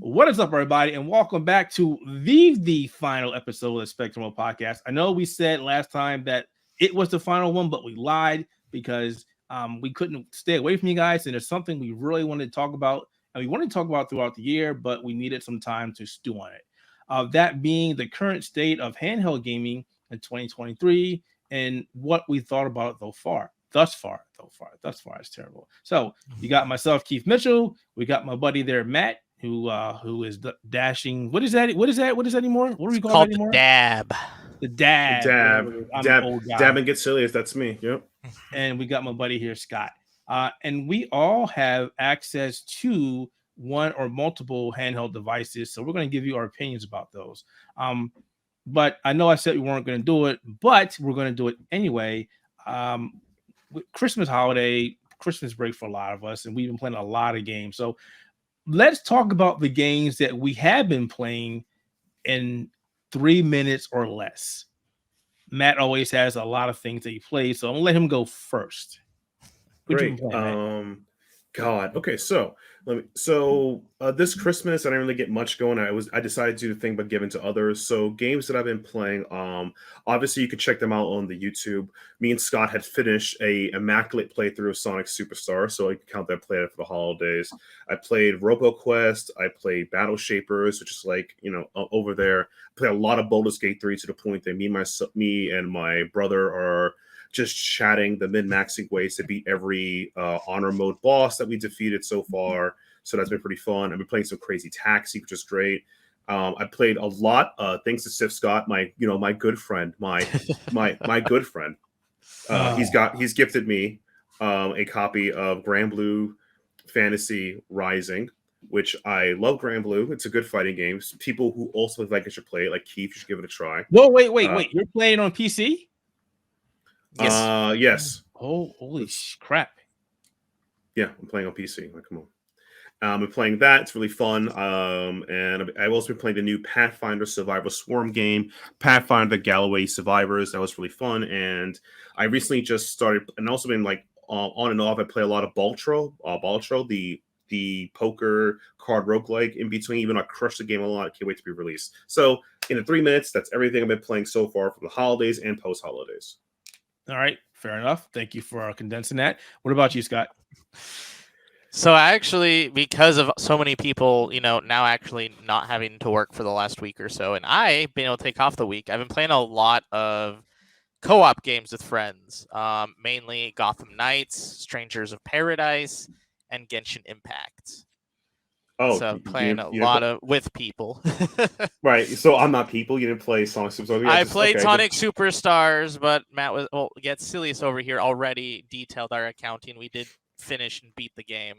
What is up, everybody, and welcome back to the final episode of the Spectator Mode Podcast. I know we said last time that it was the final one, but we lied because we couldn't stay away from you guys, and there's something we really wanted to talk about, and we wanted to talk about throughout the year, but we needed some time to stew on it. That being the current state of handheld gaming in 2023 and what we thought about it thus far. It's terrible. So you got myself, Keith Mitchell. We got my buddy there, Matt, who is dashing. What is that anymore? What do we call it anymore? Dab. The dab. Dab and Getselious. That's me. Yep. And we got my buddy here, Scott. And we all have access to one or multiple handheld devices. So we're going to give you our opinions about those. But I know I said we weren't going to do it, but we're going to do it anyway. Christmas holiday, Christmas break for a lot of us, and we've been playing a lot of games. So let's talk about the games that we have been playing in 3 minutes or less. Matt always has a lot of things that he plays, so I'm gonna let him go first. Great. God. Okay, so this Christmas I didn't really get much going. I decided to do the thing but give it to others. So games that I've been playing, obviously you can check them out on the YouTube. Me and Scott had finished a immaculate playthrough of Sonic Superstar, so I can count that play for the holidays. I played RoboQuest, I played Battle Shapers, which is like, over there. I played a lot of Baldur's Gate 3 to the point that me and my brother are just chatting the min-maxing ways to beat every honor mode boss that we defeated so far. So that's been pretty fun. I've been playing some Crazy Taxi, which is great. I played a lot, thanks to Sif Scott, my good friend, my good friend. He's gifted me a copy of Grand Blue Fantasy Rising, which I love. Grand Blue, it's a good fighting game. People who also like it should play it, like Keith, you should give it a try. Whoa, wait! You're playing on PC? Yes. Yes. Oh, holy crap! Yeah, I'm playing on PC. Like, come on. I'm playing that. It's really fun. And I've also been playing the new Pathfinder Survivor Swarm game, Pathfinder Galloway Survivors. That was really fun. And I recently just started, and also been like on and off. I play a lot of Baltro, the poker card roguelike in between. Even though I crushed the game a lot, I can't wait to be released. So in the 3 minutes, that's everything I've been playing so far for the holidays and post holidays. All right, fair enough. Thank you for condensing that. What about you, Scott? So I actually, because of so many people, now actually not having to work for the last week or so, and I've been able to take off the week, I've been playing a lot of co-op games with friends, mainly Gotham Knights, Strangers of Paradise, and Genshin Impact. Oh, so playing a lot with people. Right. So I'm not people. You didn't play Sonic Superstars. I played Sonic Superstars, but Matt Getselious over here already detailed our accounting. We did finish and beat the game.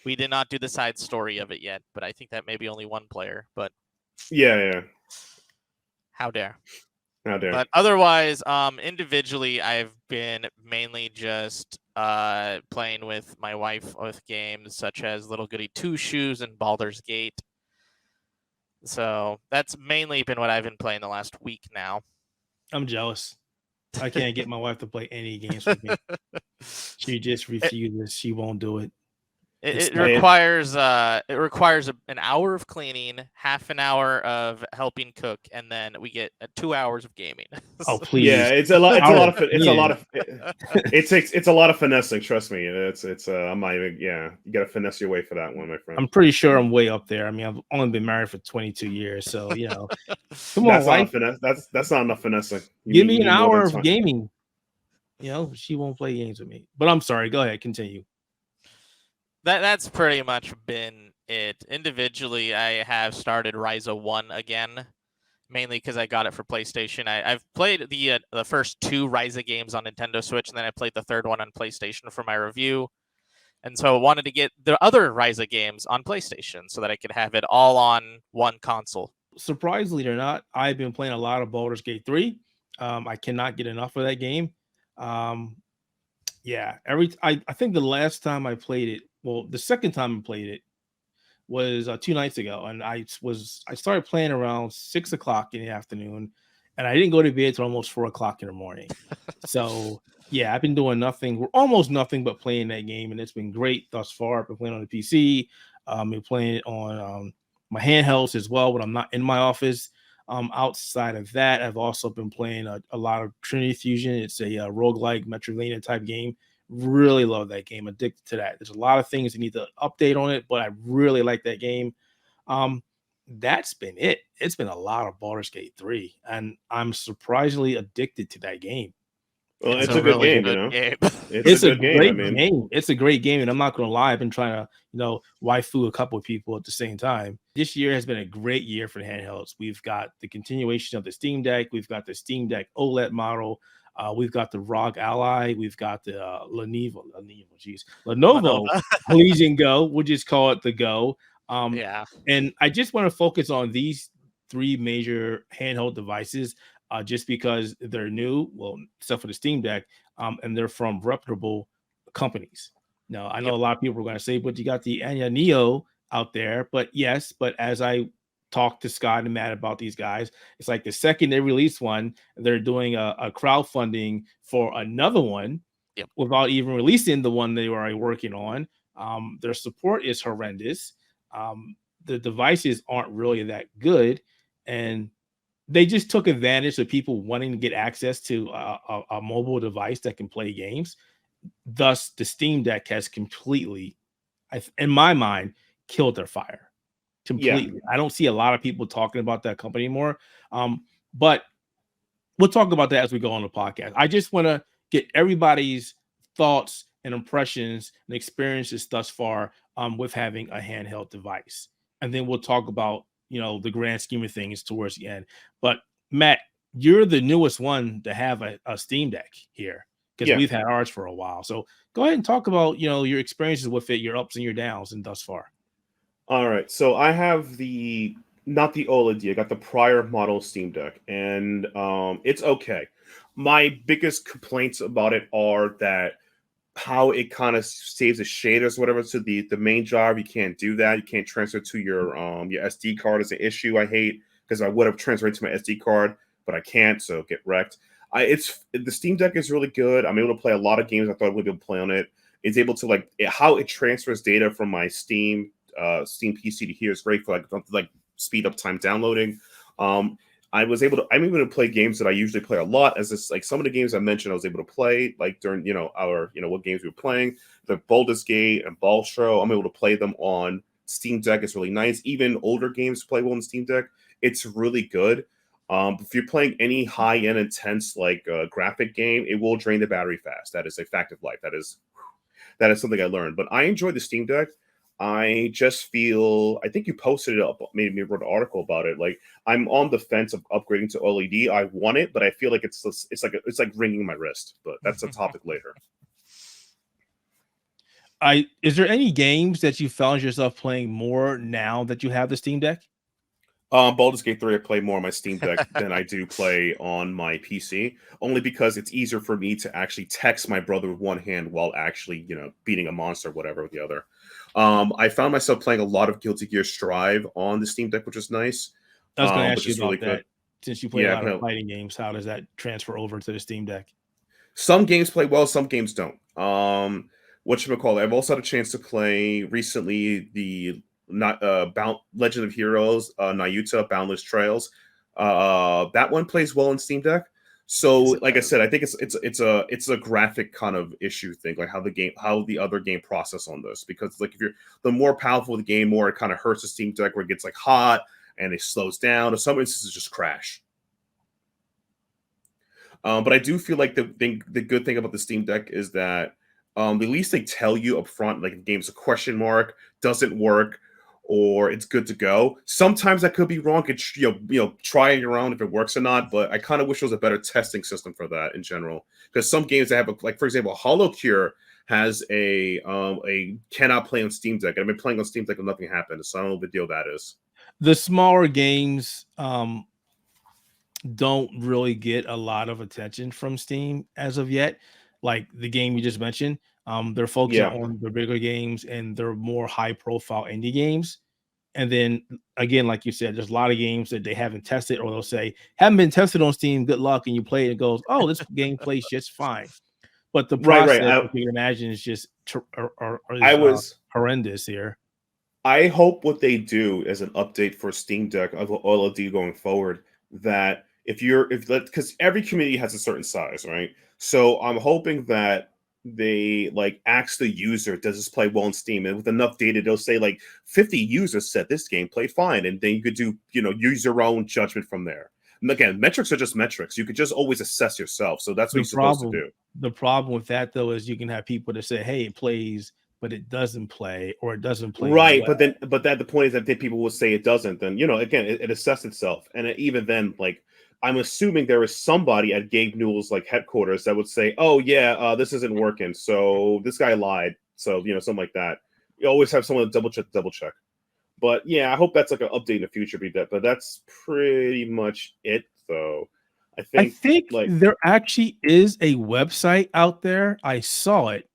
We did not do the side story of it yet, but I think that may be only one player. But yeah. How dare. But otherwise, individually, I've been mainly just playing with my wife with games such as Little Goody Two Shoes and Baldur's Gate. So that's mainly been what I've been playing the last week now. I'm jealous. I can't get my wife to play any games with me. She just refuses. She won't do it. It requires an hour of cleaning, half an hour of helping cook, and then we get 2 hours of gaming. Oh please! Yeah, it's a lot of finessing. Trust me, I'm not even. Yeah, you got to finesse your way for that one, my friend. I'm pretty sure I'm way up there. I mean, I've only been married for 22 years, so come on, wife. That's not enough finessing. Give me an hour of gaming. She won't play games with me. But I'm sorry. Go ahead, continue. That's pretty much been it. Individually, I have started Ryza 1 again, mainly because I got it for PlayStation. I've played the first 2 Ryza games on Nintendo Switch, and then I played the third one on PlayStation for my review. And so I wanted to get the other Ryza games on PlayStation so that I could have it all on one console. Surprisingly or not, I've been playing a lot of Baldur's Gate 3. I cannot get enough of that game. I think the last time I played it, the second time I played it was 2 nights ago, and I started playing around 6 o'clock in the afternoon, and I didn't go to bed till almost 4 o'clock in the morning. So yeah, I've been doing almost nothing but playing that game, and it's been great thus far. I've been playing on the PC, been playing it on my handhelds as well when I'm not in my office. Outside of that, I've also been playing a lot of Trinity Fusion. It's a roguelike Metroidvania type game. Really love that game. Addicted to that. There's a lot of things you need to update on it, but I really like that game. That's been it. It's been a lot of Baldur's Gate 3, and I'm surprisingly addicted to that game. Well, it's a good game, you know. It's a great game. It's a great game, and I'm not gonna lie. I've been trying to, waifu a couple of people at the same time. This year has been a great year for the handhelds. We've got the continuation of the Steam Deck. We've got the Steam Deck OLED model. We've got the ROG Ally. We've got the Lenovo Legion Go. We'll just call it the Go. And I just want to focus on these 3 major handheld devices. Just because they're new, well, except for the Steam Deck, and they're from reputable companies. Now, I know a lot of people are going to say, but you got the Anya Neo out there. But yes, but as I talked to Scott and Matt about these guys, it's like the second they release one, they're doing a crowdfunding for another one without even releasing the one they were already working on. Their support is horrendous. The devices aren't really that good. And they just took advantage of people wanting to get access to a mobile device that can play games. Thus, the Steam Deck has completely, in my mind, killed their fire. Completely. Yeah. I don't see a lot of people talking about that company anymore. But we'll talk about that as we go on the podcast. I just want to get everybody's thoughts and impressions and experiences thus far with having a handheld device. And then we'll talk about the grand scheme of things towards the end. But Matt, you're the newest one to have a Steam Deck here because we've had ours for a while. So go ahead and talk about, your experiences with it, your ups and your downs and thus far. All right. So I have not the OLED, I got the prior model Steam Deck, and it's okay. My biggest complaints about it are that how it kind of saves the shaders, whatever, to the main drive. You can't do that. You can't transfer to your SD card is an issue I hate, because I would have transferred to my SD card, but I can't, so get wrecked. The Steam Deck is really good. I'm able to play a lot of games I thought I would be able to play on it. It's able to how it transfers data from my Steam PC to here is great for speed up time downloading. I'm able to play games that I usually play a lot, as this some of the games I mentioned I was able to play during what games we were playing, the Baldur's Gate and Ballstro. I'm able to play them on Steam Deck. It's really nice. Even older games play well on Steam Deck. It's really good. If you're playing any high-end intense graphic game, it will drain the battery fast. That is a fact of life. That is something I learned. But I enjoy the Steam Deck. I just feel, I think you posted it up, maybe wrote an article about it. I'm on the fence of upgrading to OLED. I want it, but I feel like it's like ringing my wrist. But that's a topic later. Is there any games that you found yourself playing more now that you have the Steam Deck? Baldur's Gate 3, I play more on my Steam Deck than I do play on my PC, only because it's easier for me to actually text my brother with one hand while actually, beating a monster or whatever with the other. I found myself playing a lot of Guilty Gear Strive on the Steam Deck, which is nice. I was going to ask you about that. Since you play a lot of fighting games, how does that transfer over to the Steam Deck? Some games play well, some games don't. Whatchamacallit, I've also had a chance to play recently the Legend of Heroes, Nayuta Boundless Trails. That one plays well on Steam Deck. So, like I said, I think it's a graphic kind of issue thing, how the other game process on this, because if you're the more powerful the game, more it kind of hurts the Steam Deck, where it gets hot and it slows down, or some instances just crash. But I do feel like the good thing about the Steam Deck is that at least they tell you up front, the game's a question mark, doesn't work, or it's good to go. Sometimes that could be wrong. It's, try it your own if it works or not. But I kind of wish there was a better testing system for that in general. Because some games that have, for example, Hollow Cure has a cannot play on Steam Deck. And I've been playing on Steam Deck and nothing happened. So I don't know what the deal that is. The smaller games don't really get a lot of attention from Steam as of yet. Like the game you just mentioned. They're focusing on the bigger games and they're more high-profile indie games. And then, again, like you said, there's a lot of games that they haven't tested, or they'll say, haven't been tested on Steam, good luck, and you play it and it goes, oh, this game plays just fine. But the process, you can imagine, is just horrendous here. I hope what they do as an update for Steam Deck of OLED going forward, that because every community has a certain size, right? So I'm hoping that they like ask the user, does this play well in Steam? And with enough data, they'll say like 50 users said this game played fine, and then you could do, use your own judgment from there. And again, metrics are just metrics. You could just always assess yourself. So that's what you're supposed to do. The problem with that though is you can have people that say, hey, it plays, but it doesn't play, or it doesn't play. Right, well. but the point is that then people will say it doesn't. Then again, it assesses itself, and even then, like I'm assuming there is somebody at Gabe Newell's like headquarters that would say, "Oh yeah, this isn't working, so this guy lied." So something like that. You always have someone to double check. But yeah, I hope that's like an update in the future. But that's pretty much it, though. I think like there actually is a website out there. I saw it.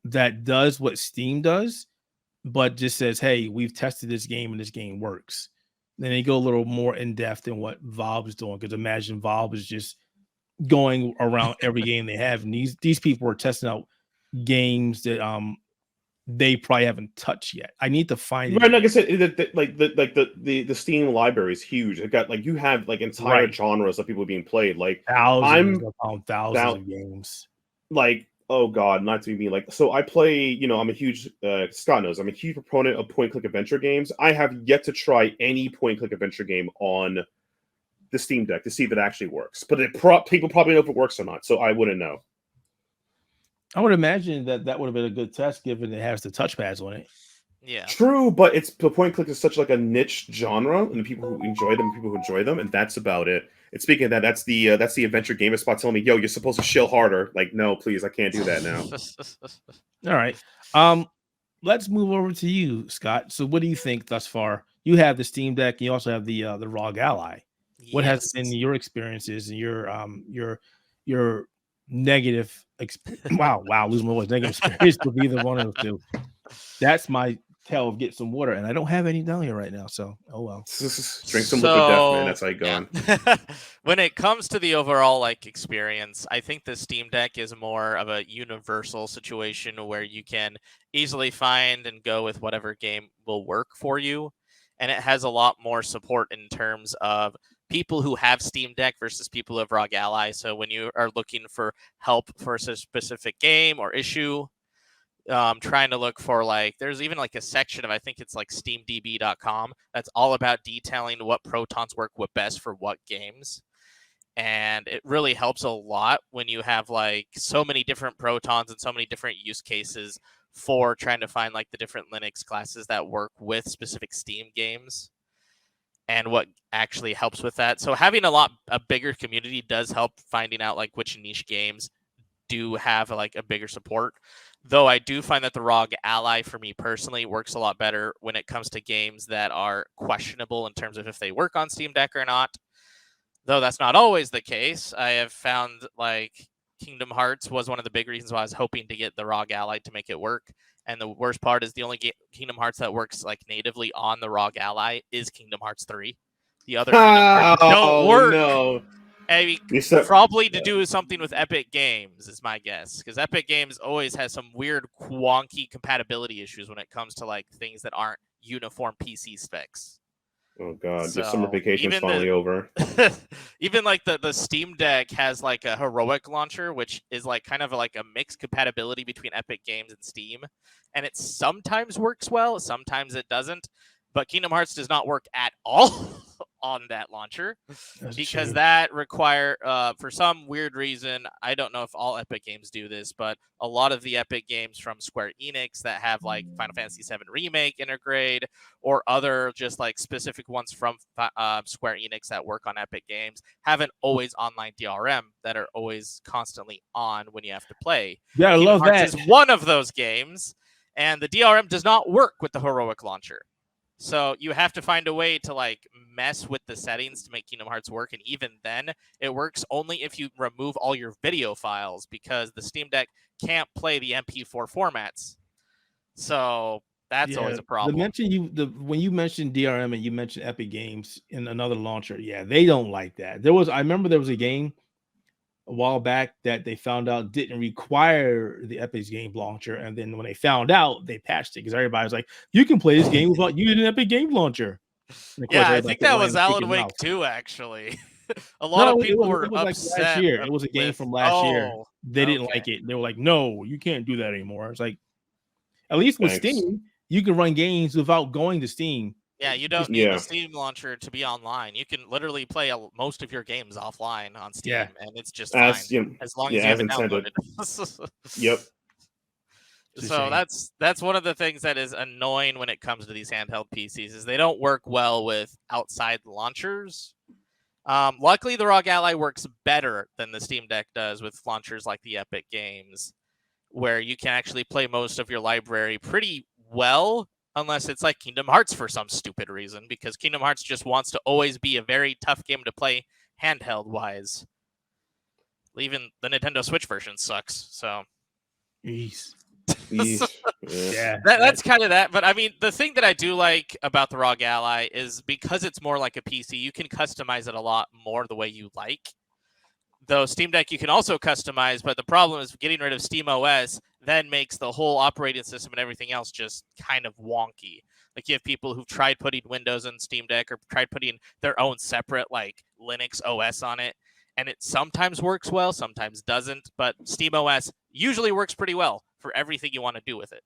That does what Steam does, but just says, hey, we've tested this game and this game works. Then they go a little more in depth than what Valve is doing, because imagine Valve is just going around every game they have, and these people are testing out games that they probably haven't touched yet. I need to find right. Like I said, the Steam library is huge. It got you have like entire genres of people being played, like thousands of games. Like, oh god, not to be like, so I play, I'm a huge Scott knows I'm a huge proponent of point click adventure games. I have yet to try any point click adventure game on the Steam Deck to see if it actually works, but people probably know if it works or not, so I wouldn't know. I would imagine that would have been a good test, given it has the touchpads on it. Yeah, true, but the point click is such like a niche genre, and the people who enjoy them, and that's about it. And speaking of that, that's the adventure gamer spot telling me, yo, you're supposed to shill harder. Like, no, please, I can't do that now. All right. Let's move over to you, Scott. So what do you think thus far? You have the Steam Deck, and you also have the ROG Ally. What has been your experiences and your negative losing my voice, negative experience with either one of the two? That's my tell of get some water, and I don't have any down here right now, so oh well. Drink some liquid death, man. That's how you going. Yeah. When it comes to the overall experience, I think the Steam Deck is more of a universal situation where you can easily find and go with whatever game will work for you, and it has a lot more support in terms of people who have Steam Deck versus people who have ROG Ally. So when you are looking for help for a specific game or issue, trying to look for there's even a section of, I think it's steamdb.com, that's all about detailing what protons work with best for what games. And it really helps a lot when you have so many different protons and so many different use cases for trying to find the different Linux classes that work with specific Steam games and what actually helps with that. So having a bigger community does help finding out which niche games do have a bigger support. Though I do find that the ROG Ally for me personally works a lot better when it comes to games that are questionable in terms of if they work on Steam Deck or not. Though that's not always the case. I have found Kingdom Hearts was one of the big reasons why I was hoping to get the ROG Ally to make it work. And the worst part is the only Kingdom Hearts that works natively on the ROG Ally is Kingdom Hearts 3. The other Kingdom Hearts don't work. No. I mean, probably to do something with Epic Games is my guess, because Epic Games always has some weird wonky compatibility issues when it comes to things that aren't uniform PC specs. Oh god, the summer vacation's finally over. Even the Steam Deck has a heroic launcher, which is kind of a mixed compatibility between Epic Games and Steam, and it sometimes works well, sometimes it doesn't. But Kingdom Hearts does not work at all on that launcher. That's because true. that require for some weird reason, I don't know if all Epic Games do this, but a lot of the Epic games from Square Enix that have Final Fantasy VII Remake integrate, or other just specific ones from Square Enix that work on Epic Games, have an always online DRM that are always constantly on when you have to play. Yeah, I love Hearts that. is one of those games, and the DRM does not work with the heroic launcher. So you have to find a way to mess with the settings to make Kingdom Hearts work. And even then, it works only if you remove all your video files, because the Steam Deck can't play the MP4 formats. So that's always a problem. When you mentioned DRM and you mentioned Epic Games in another launcher, yeah, they don't like that. I remember there was a game a while back that they found out didn't require the Epic Game Launcher, and then when they found out, they patched it because everybody was like, "You can play this game without using an Epic Game Launcher." And of course, Yeah, I everybody think kept that running was the Alan freaking Wake mouth. 2, actually. A lot of people were it was upset. like last year. It was a game from last year. Oh, They didn't okay. like it. They were like, "No, you can't do that anymore." It's like, at least with Thanks. Steam, you can run games without going to Steam. Yeah, you don't need the Steam launcher to be online. You can literally play most of your games offline on Steam, and it's just fine as long as you have it downloaded. Yep. So that's one of the things that is annoying when it comes to these handheld PCs is they don't work well with outside launchers. Luckily, the ROG Ally works better than the Steam Deck does with launchers like the Epic Games, where you can actually play most of your library pretty well, unless it's like Kingdom Hearts for some stupid reason, because Kingdom Hearts just wants to always be a very tough game to play handheld-wise. Even the Nintendo Switch version sucks, so... Yeah, that's kind of that. But I mean, the thing that I do like about the ROG Ally is because it's more like a PC, you can customize it a lot more the way you like. Though Steam Deck you can also customize, but the problem is getting rid of Steam OS then makes the whole operating system and everything else just kind of wonky. Like you have people who've tried putting Windows on Steam Deck or tried putting their own separate like Linux OS on it, and it sometimes works well, sometimes doesn't, but Steam OS usually works pretty well for everything you want to do with it.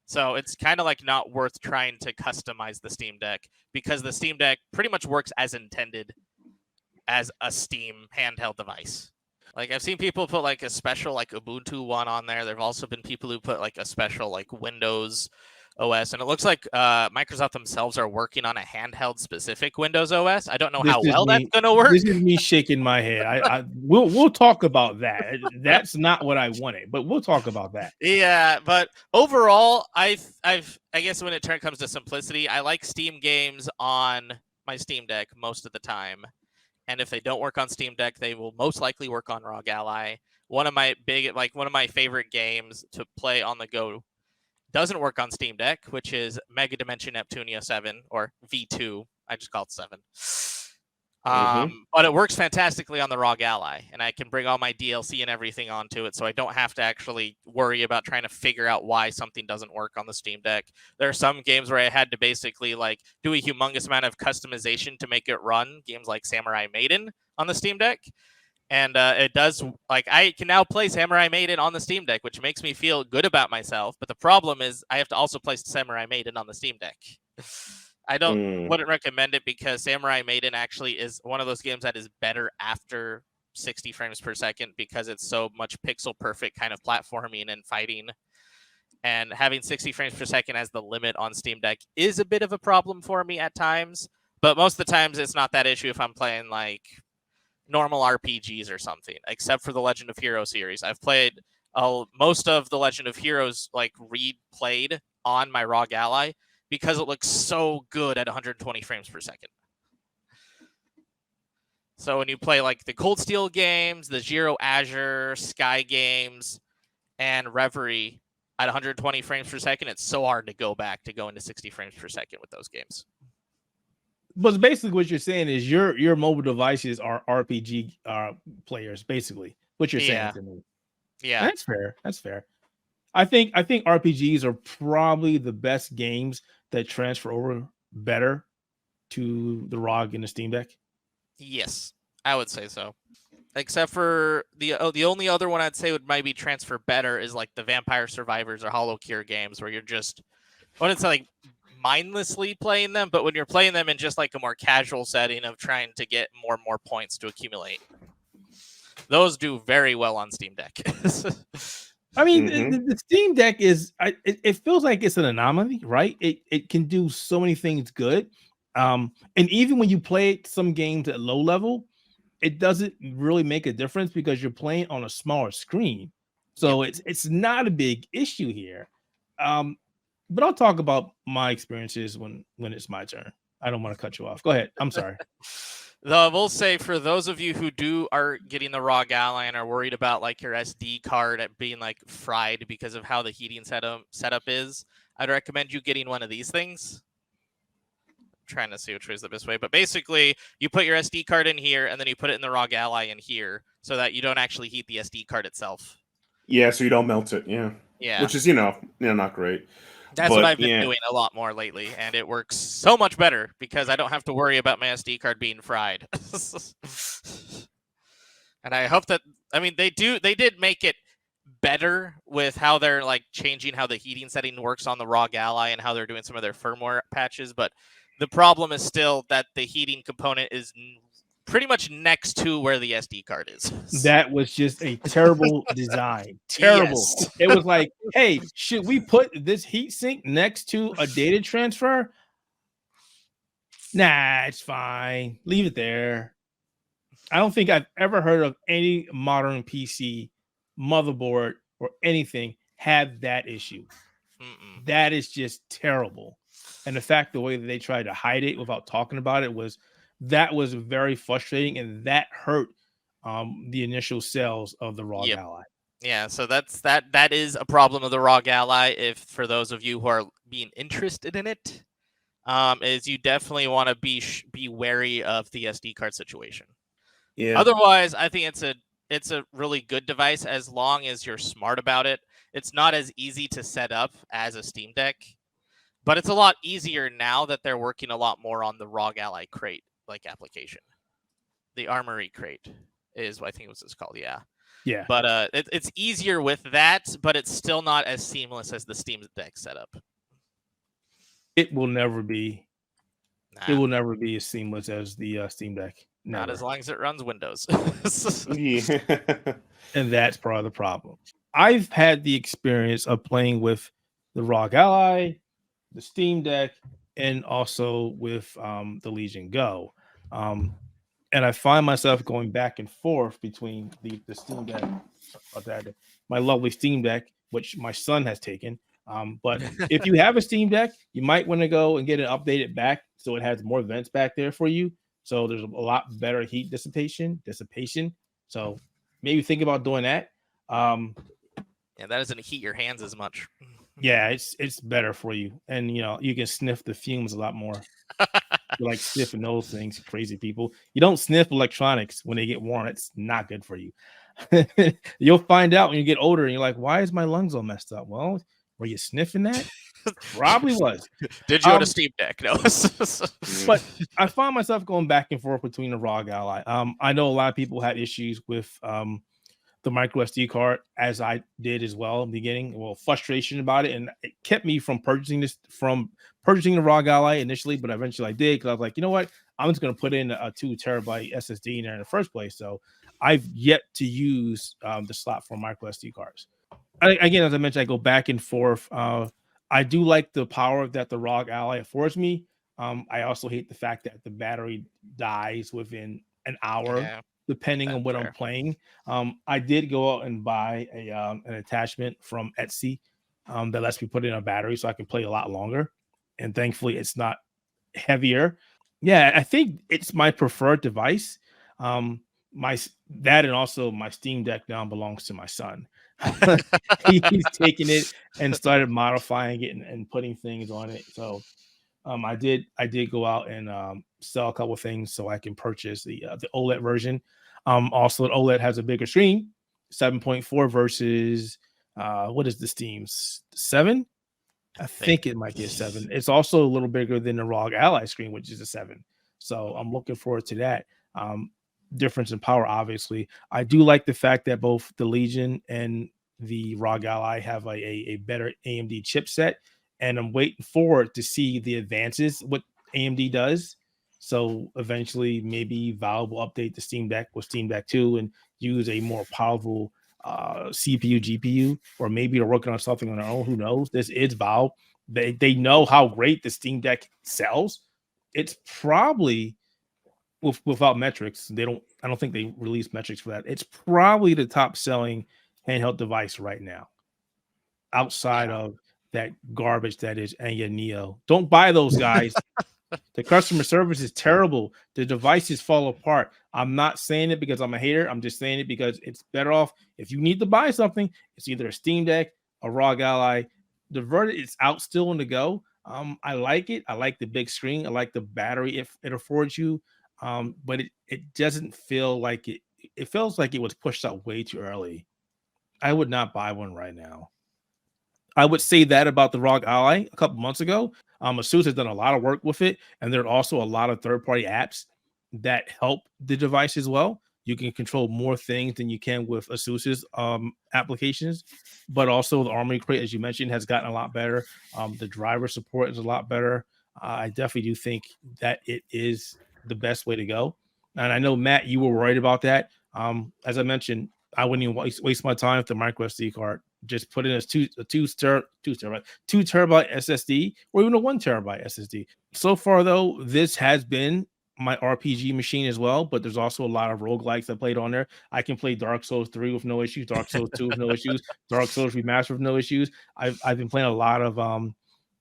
So it's kind of like not worth trying to customize the Steam Deck because the Steam Deck pretty much works as intended as a Steam handheld device. Like I've seen people put like a special like Ubuntu one on there. There've also been people who put like a special like Windows OS, and it looks like Microsoft themselves are working on a handheld specific Windows OS. I don't know how well that's gonna work. This is me shaking my head. We'll talk about that. That's not what I wanted, but we'll talk about that. Yeah, but overall, I guess when it comes to simplicity, I like Steam games on my Steam Deck most of the time. And if they don't work on Steam Deck, they will most likely work on ROG Ally. One of my favorite games to play on the go doesn't work on Steam Deck, which is Mega Dimension Neptunia 7 or V2. I just call it 7. But it works fantastically on the ROG Ally, and I can bring all my DLC and everything onto it, so I don't have to actually worry about trying to figure out why something doesn't work on the Steam Deck. There are some games where I had to basically like do a humongous amount of customization to make it run, games like Samurai Maiden on the Steam Deck. And it does, like, I can now play Samurai Maiden on the Steam Deck, which makes me feel good about myself. But the problem is I have to also play Samurai Maiden on the Steam Deck. I wouldn't recommend it because Samurai Maiden actually is one of those games that is better after 60 frames per second because it's so much pixel perfect kind of platforming and fighting. And having 60 frames per second as the limit on Steam Deck is a bit of a problem for me at times. But most of the times it's not that issue if I'm playing like normal RPGs or something, except for the Legend of Heroes series. I've played most of the Legend of Heroes like replayed on my ROG Ally because it looks so good at 120 frames per second. So when you play like the Cold Steel games, the Zero Azure, Sky games, and Reverie at 120 frames per second, it's so hard to go back to go into 60 frames per second with those games. But basically what you're saying is your mobile devices are RPG players, basically. What you're saying to me. Yeah. That's fair. That's fair. I think RPGs are probably the best games that transfer over better to the ROG and the Steam Deck. Yes, I would say so. Except for the only other one I'd say would maybe transfer better is like the Vampire Survivors or Hollow Cure games where you're just, I wouldn't say like mindlessly playing them, but when you're playing them in just like a more casual setting of trying to get more and more points to accumulate, those do very well on Steam Deck. I mean, the Steam Deck is, it feels like it's an anomaly, right? It can do so many things good. And even when you play some games at low level, it doesn't really make a difference because you're playing on a smaller screen. So it's not a big issue here. But I'll talk about my experiences when it's my turn. I don't want to cut you off. Go ahead. I'm sorry. Though I will say for those of you who are getting the ROG Ally and are worried about like your SD card being like fried because of how the heating setup is, I'd recommend you getting one of these things. trying to see which way is the best way, but basically you put your SD card in here and then you put it in the ROG Ally in here so that you don't actually heat the SD card itself. Yeah, so you don't melt it. Yeah. Which is, not great. That's what I've been doing a lot more lately, and it works so much better because I don't have to worry about my SD card being fried. And I hope that, they did make it better with how they're like changing how the heating setting works on the ROG Ally and how they're doing some of their firmware patches, but the problem is still that the heating component is pretty much next to where the SD card is. That was just a terrible design. Terrible. Yes. It was like, hey, should we put this heatsink next to a data transfer? Nah, it's fine. Leave it there. I don't think I've ever heard of any modern PC motherboard or anything have that issue. That is just terrible. And the fact the way that they tried to hide it without talking about it was very frustrating, and that hurt the initial sales of the ROG Ally. Yeah, so that is a problem of the ROG Ally. If for those of you who are being interested in it, is you definitely want to be wary of the SD card situation. Yeah. Otherwise, I think it's a really good device as long as you're smart about it. It's not as easy to set up as a Steam Deck, but it's a lot easier now that they're working a lot more on the ROG Ally crate application. The Armory crate is, I think it was it's called. Yeah. But it's easier with that, but it's still not as seamless as the Steam Deck setup. It will never be. It will never be as seamless as the Steam Deck. Never. Not as long as it runs Windows. And that's part of the problem. I've had the experience of playing with the ROG Ally, the Steam Deck, and also with the Legion Go. And I find myself going back and forth between the Steam Deck, my lovely Steam Deck, which my son has taken. But if you have a Steam Deck, you might want to go and get it updated back so it has more vents back there for you. So there's a lot better heat dissipation. So maybe think about doing that. That doesn't heat your hands as much. Yeah, it's better for you, and you can sniff the fumes a lot more. You like sniffing those things, crazy people. You don't sniff electronics when they get warm. It's not good for you. You'll find out when you get older, and you're like, "Why is my lungs all messed up?" Well, were you sniffing that? Probably was. Did you on a Steam Deck? No. But I find myself going back and forth between the ROG Ally. I know a lot of people had issues with the micro SD card, as I did as well in the beginning. Well, frustration about it, and it kept me from purchasing the ROG Ally initially, but eventually I did, because I was like, you know what? I'm just going to put in a 2 terabyte SSD in there in the first place. So I've yet to use the slot for micro SD cards. Again, as I mentioned, I go back and forth. I do like the power that the ROG Ally affords me. I also hate the fact that the battery dies within an hour, depending on what I'm playing. I did go out and buy an attachment from Etsy that lets me put in a battery so I can play a lot longer. And thankfully, it's not heavier. Yeah, I think it's my preferred device. That and also my Steam Deck now belongs to my son. He's taken it and started modifying it and putting things on it. So I did go out and sell a couple of things so I can purchase the OLED version. Also, the OLED has a bigger screen, 7.4 versus what is the Steam's 7? I think it might be a 7. It's also a little bigger than the ROG Ally screen, which is a 7. So I'm looking forward to that. Difference in power, obviously. I do like the fact that both the Legion and the ROG Ally have a better AMD chipset, and I'm waiting forward to see the advances what AMD does. So eventually, maybe Valve will update the Steam Deck with Steam Deck 2 and use a more powerful CPU, GPU, or maybe they're working on something on their own. Who knows? This is Valve. They know how great the Steam Deck sells. It's probably without metrics. I don't think they release metrics for that. It's probably the top selling handheld device right now, outside of that garbage that is Anya Neo. Don't buy those, guys. The customer service is terrible. The devices fall apart. I'm not saying it because I'm a hater. I'm just saying it because it's better off. If you need to buy something, it's either a Steam Deck, a ROG Ally. The verdict is out still on the go. I like it. I like the big screen. I like the battery it affords you. But it doesn't feel like it. It feels like it was pushed out way too early. I would not buy one right now. I would say that about the ROG Ally a couple months ago. Asus has done a lot of work with it, and there are also a lot of third-party apps that help the device as well. You can control more things than you can with Asus's applications, but also the Armory Crate, as you mentioned, has gotten a lot better. The driver support is a lot better. I definitely do think that it is the best way to go. And I know, Matt, you were worried about that. As I mentioned, I wouldn't even waste my time with the micro SD card. Just put in a two terabyte SSD or even a 1 terabyte SSD. So far, though, this has been my RPG machine as well, but there's also a lot of roguelikes I played on there. I can play Dark Souls 3 with no issues, Dark Souls 2 with no issues, Dark Souls Remastered with no issues. I've been playing a lot of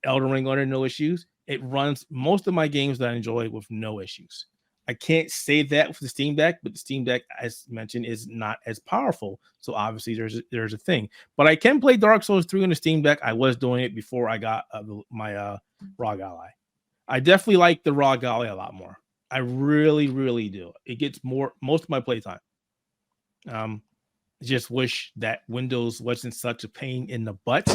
Elden Ring on there, no issues. It runs most of my games that I enjoy with no issues. I can't say that with the Steam Deck, but the Steam Deck, as mentioned, is not as powerful. So obviously there's a thing. But I can play Dark Souls 3 on the Steam Deck. I was doing it before I got my ROG Ally. I definitely like the ROG Ally a lot more. I really, really do. It gets most of my playtime. Just wish that Windows wasn't such a pain in the butt.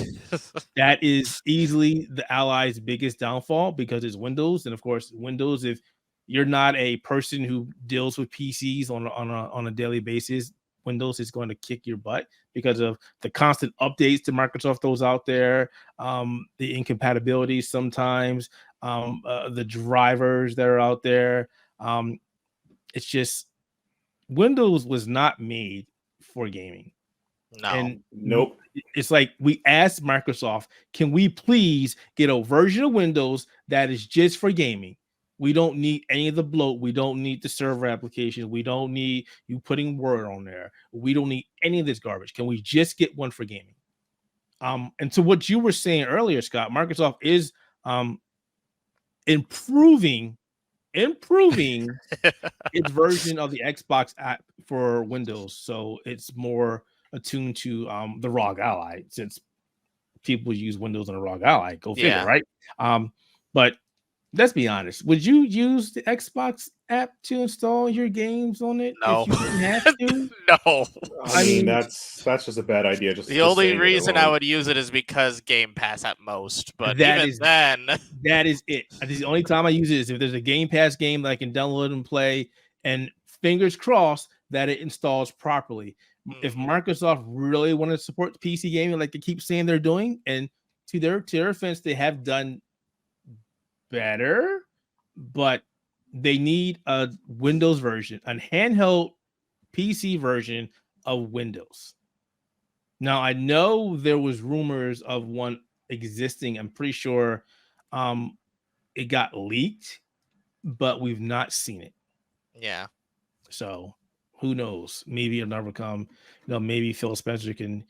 That is easily the Ally's biggest downfall because it's Windows. And of course, Windows, if you're not a person who deals with PCs on a daily basis, Windows is going to kick your butt because of the constant updates that Microsoft throws out there, the incompatibilities sometimes, the drivers that are out there. It's just Windows was not made for gaming. No. And nope. It's like we asked Microsoft, can we please get a version of Windows that is just for gaming? We don't need any of the bloat. We don't need the server applications. We don't need you putting Word on there. We don't need any of this garbage. Can we just get one for gaming? And to what you were saying earlier, Scott, Microsoft is improving its version of the Xbox app for Windows, so it's more attuned to the ROG Ally, since people use Windows on a ROG Ally. Go figure, right? But let's be honest. Would you use the Xbox app to install your games on it? No. If you didn't have to? No. I mean, that's just a bad idea. The only reason I would use it is because Game Pass at most. But that is it. The only time I use it is if there's a Game Pass game that I can download and play, and fingers crossed that it installs properly. If Microsoft really wanted to support PC gaming like they keep saying they're doing, and to their offense, they have done better, but they need a Windows version, a handheld PC version of Windows. Now, I know there was rumors of one existing. I'm pretty sure it got leaked, but we've not seen it. Yeah. So who knows? Maybe it'll never come. Maybe Phil Spencer can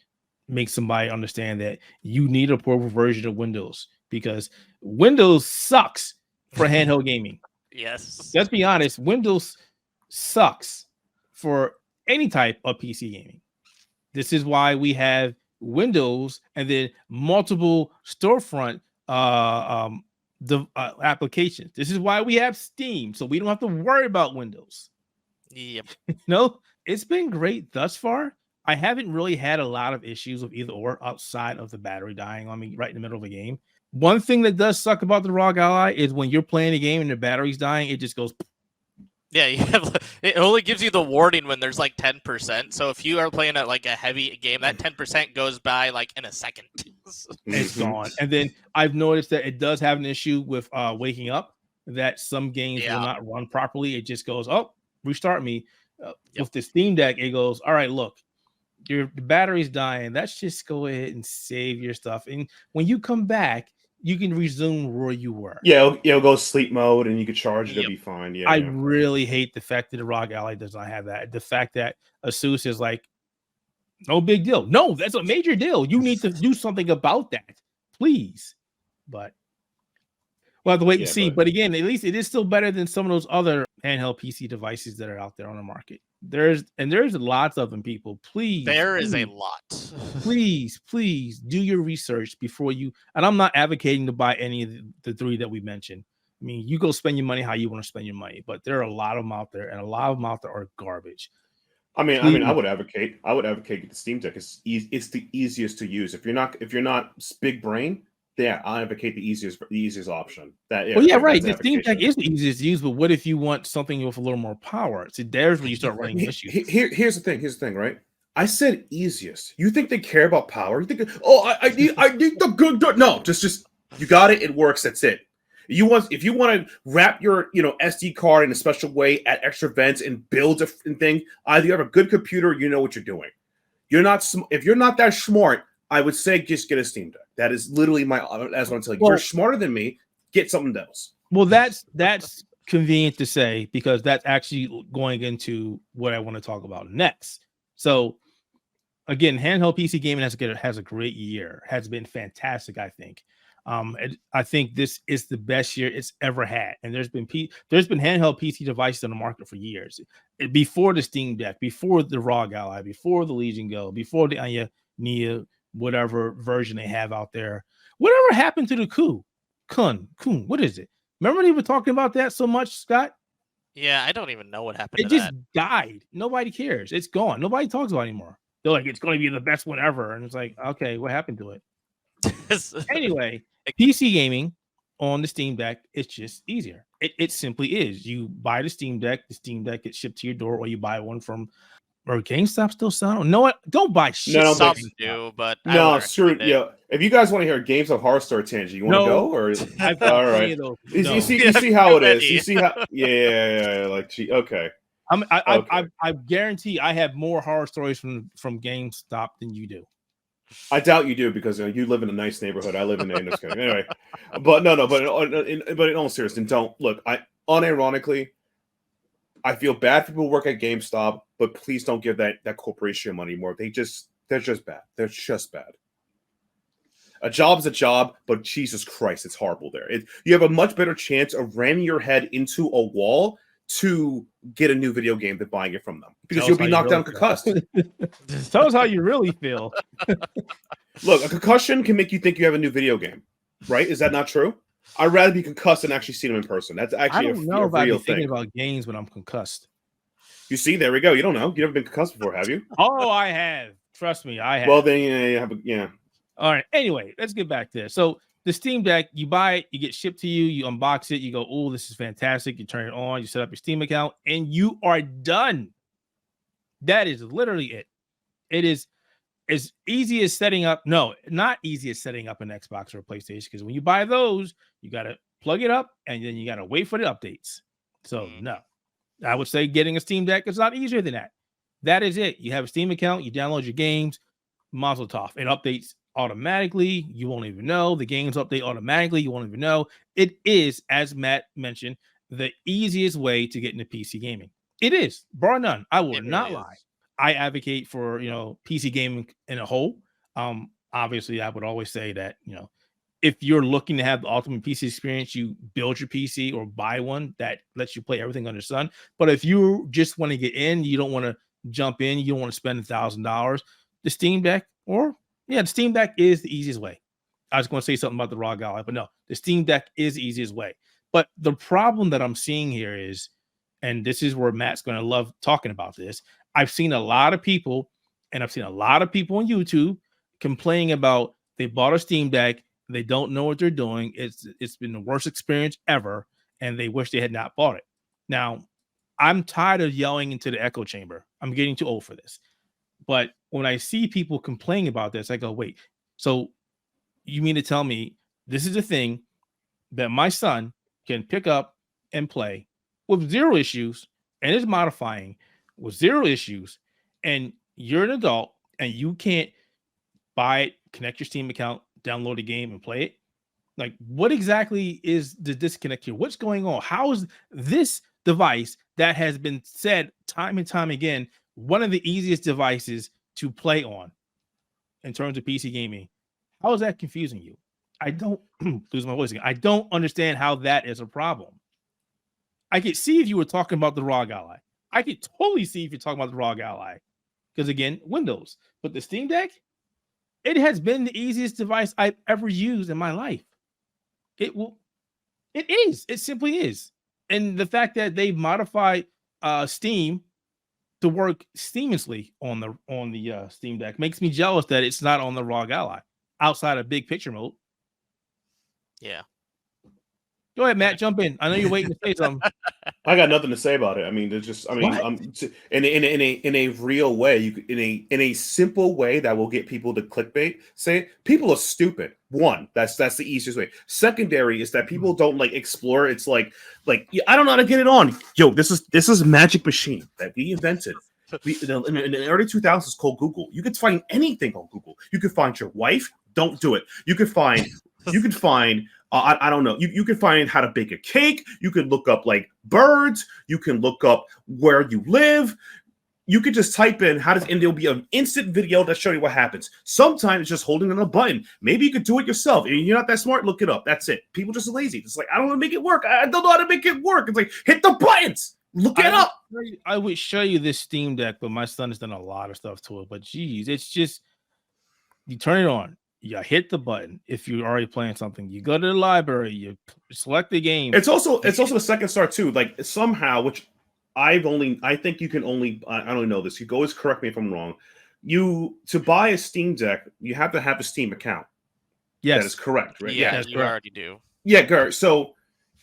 make somebody understand that you need a portable version of Windows, because Windows sucks for handheld gaming. Yes. Let's be honest. Windows sucks for any type of PC gaming. This is why we have Windows and then multiple storefront applications. This is why we have Steam, so we don't have to worry about Windows. Yep. It's been great thus far. I haven't really had a lot of issues with either or outside of the battery dying on me right in the middle of a game. One thing that does suck about the ROG Ally is when you're playing a game and the battery's dying, it just goes. Yeah, it only gives you the warning when there's like 10%. So if you are playing a heavy game, that 10% goes by like in a second. It's gone. And then I've noticed that it does have an issue with waking up, that some games will not run properly. It just goes, oh, restart me. With the Steam Deck, it goes, all right, look, the battery's dying. Let's just go ahead and save your stuff. And when you come back, you can resume where you were. Yeah, it'll go sleep mode and you can charge it. It'll be fine. Yeah. I really hate the fact that the ROG Ally does not have that. The fact that Asus is like, no big deal. No, that's a major deal. You need to do something about that, please. But we'll have to wait and see. But again, at least it is still better than some of those other handheld PC devices that are out there on the market. There's lots of them, people. Please. There is a lot. please do your research before you, and I'm not advocating to buy any of the three that we mentioned. I mean, you go spend your money how you want to spend your money, but there are a lot of them out there, and a lot of them out there are garbage. I would advocate the Steam Deck. It's the easiest to use. If you're not big brain, yeah, I advocate the easiest option. Right. The Steam Deck is the easiest to use, but what if you want something with a little more power? See, there's where you start running issues. Here's the thing, right? I said easiest. You think they care about power? You think, I need the good. No, just you got it. It works. That's it. If you want to wrap your SD card in a special way, add extra vents, and build a thing, either you have a good computer, or you know what you're doing. If you're not that smart, I would say just get a Steam Deck. That is literally that's what I'm telling you. You're smarter than me. Get something else. Well, that's convenient to say, because that's actually going into what I want to talk about next. So, again, handheld PC gaming has a great year. Has been fantastic, I think. I think this is the best year it's ever had, and there's been handheld PC devices on the market for years. Before the Steam Deck, before the ROG Ally, before the Legion Go, before the Anya Nia, whatever version they have out there. Whatever happened to the Kun? What is it? Remember they were talking about that so much, Scott? Yeah, I don't even know what happened. It just died. Nobody cares. It's gone. Nobody talks about it anymore. They're like, it's going to be the best one ever, and it's like, okay, what happened to it? Anyway, PC gaming on the Steam Deck, it's just easier. It simply is. You buy the Steam Deck gets shipped to your door, or you buy one from. Or GameStop still selling? No, don't buy shit. No, some do, but no, sure. Yeah, if you guys want to hear a GameStop horror story tangent, you want to go or all right? You see how it is. You see how? Yeah. Like, okay. I guarantee I have more horror stories from GameStop than you do. I doubt you do, because you live in a nice neighborhood. I live in a anyway. But in all seriousness, don't look. Unironically, I feel bad for people who work at GameStop, but please don't give that corporation money more. They're just bad. They're just bad. A job's a job, but Jesus Christ, it's horrible there. You have a much better chance of ramming your head into a wall to get a new video game than buying it from them, because you'll be knocked down concussed. Tell us how you really feel. Look, a concussion can make you think you have a new video game, right? Is that not true? I'd rather be concussed than actually see them in person. That's actually a real thing. I don't know if I'd be thinking about games when I'm concussed. You see, there we go. You don't know. You've never been concussed before, have you? Oh, I have. Trust me, I have. Well, then you have. Yeah. All right. Anyway, let's get back there. So the Steam Deck, you buy it, you get shipped to you, you unbox it, you go, oh, this is fantastic. You turn it on, you set up your Steam account, and you are done. That is literally it. It is as easy as setting up. No, not easy as setting up an Xbox or a PlayStation, because when you buy those, you got to plug it up and then you got to wait for the updates. So no, I would say getting a Steam Deck is not easier than that. That is it. You have a Steam account, you download your games, mazel tov. It updates automatically. You won't even know. The games update automatically. You won't even know. It is, as Matt mentioned, the easiest way to get into PC gaming. It is, bar none. I will not lie. I advocate for, PC gaming in a whole. Obviously, I would always say that, if you're looking to have the ultimate PC experience, you build your PC or buy one that lets you play everything under the sun. But if you just want to get in, you don't want to jump in, you don't want to spend $1,000, the Steam Deck, the Steam Deck is the easiest way. I was going to say something about the ROG Ally, but no, the Steam Deck is the easiest way. But the problem that I'm seeing here is, and this is where Matt's going to love talking about this, I've seen a lot of people, and I've seen a lot of people on YouTube complaining about they bought a Steam Deck, they don't know what they're doing. It's been the worst experience ever, and they wish they had not bought it. Now, I'm tired of yelling into the echo chamber. I'm getting too old for this. But when I see people complaining about this, I go, wait, so you mean to tell me this is a thing that my son can pick up and play with zero issues, and is modifying with zero issues, and you're an adult and you can't buy it, connect your Steam account, download a game and play it? Like, what exactly is the disconnect here? What's going on? How is this device that has been said time and time again one of the easiest devices to play on in terms of PC gaming? How is that confusing you? I don't lose my voice again. I don't understand how that is a problem. I could see if you were talking about the ROG Ally. I could totally see if you're talking about the ROG Ally. Because again, Windows. But the Steam Deck, it has been the easiest device I've ever used in my life. It is. It simply is. And the fact that they've modified Steam to work seamlessly on the Steam Deck makes me jealous that it's not on the ROG Ally outside of big picture mode. Yeah. Go ahead, Matt. Jump in. I know you're waiting to say something. I got nothing to say about it. I mean, there's just, I mean, in a real way, in a simple way that will get people to clickbait. Say people are stupid. One, that's the easiest way. Secondary is that people don't like explore. It's like I don't know how to get it on. Yo, this is a magic machine that we invented. In the early 2000s, called Google. You could find anything on Google. You could find your wife. Don't do it. You could find. I don't know. You can find how to bake a cake. You can look up like birds. You can look up where you live. You could just type in and there'll be an instant video that show you what happens. Sometimes it's just holding on a button. Maybe you could do it yourself. If you're not that smart, look it up. That's it. People just lazy. It's like, I don't want to make it work. I don't know how to make it work. It's like, hit the buttons. Look it up. I would show you this Steam Deck, but my son has done a lot of stuff to it. But geez, it's just, you turn it on. You hit the button if you're already playing something. You go to the library, you select the game. It's also the second start too. Like somehow, which I think you can only, I don't know this. You can always correct me if I'm wrong. To buy a Steam Deck, you have to have a Steam account. Yes, that is correct, right? Yeah, that's you correct. already do. Yeah, Gert. So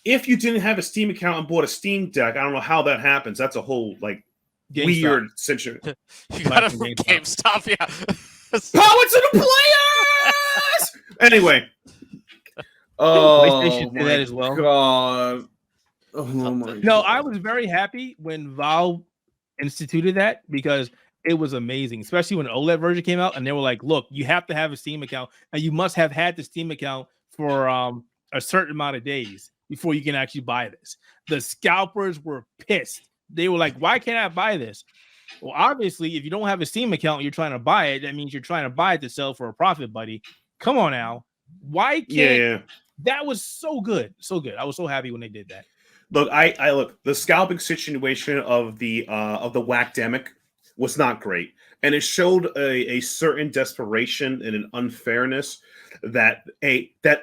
if you didn't have a Steam account and bought a Steam Deck, I don't know how that happens. That's a whole like GameStop. Weird situation. You got it from GameStop, yeah. Power to the players! Anyway. PlayStation did that as well. God. Oh my No, God. I was very happy when Valve instituted that because it was amazing, especially when the OLED version came out and they were like, look, you have to have a Steam account and you must have had the Steam account for a certain amount of days before you can actually buy this. The scalpers were pissed. They were like, why can't I buy this? Well, obviously, if you don't have a Steam account and you're trying to buy it, that means you're trying to buy it to sell for a profit, buddy. Come on now. Why can't Yeah. That was so good. So good. I was so happy when they did that. Look, I look, the scalping situation of the whackdemic was not great. And it showed a certain desperation and an unfairness that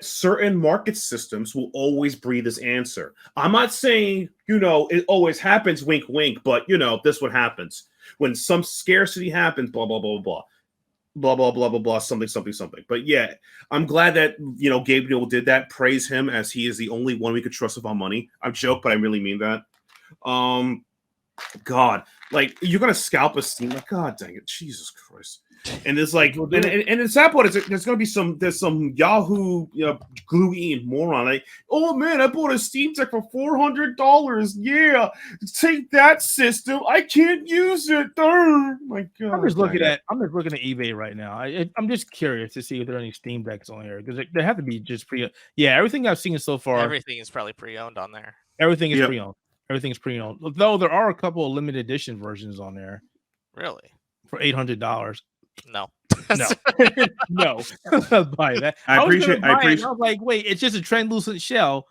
certain market systems will always breed this answer. I'm not saying, it always happens, wink, wink, but this is what happens. When some scarcity happens, blah, blah, blah, blah, blah, blah, blah, blah, blah, something, something, something. But yeah, I'm glad that, Gabriel did that. Praise him, as he is the only one we could trust with our money. I'm joking, but I really mean that. God, like, you're gonna scalp a Steam, like, God dang it, Jesus Christ. And it's like, and the sad part is there's gonna be some Yahoo glue eating moron like, oh man, I bought a Steam Deck for $400. Yeah, take that, system. I can't use it. My God. I'm just looking at eBay right now. I'm just curious to see if there are any Steam Decks on here because they have to be just pre. Yeah, everything I've seen so far. Everything is probably pre-owned on there. Everything is pre-owned. Everything's pre-owned. Though there are a couple of limited edition versions on there. Really? For $800. No. No. Buy that. I appreciate. I was like, wait, it's just a translucent shell.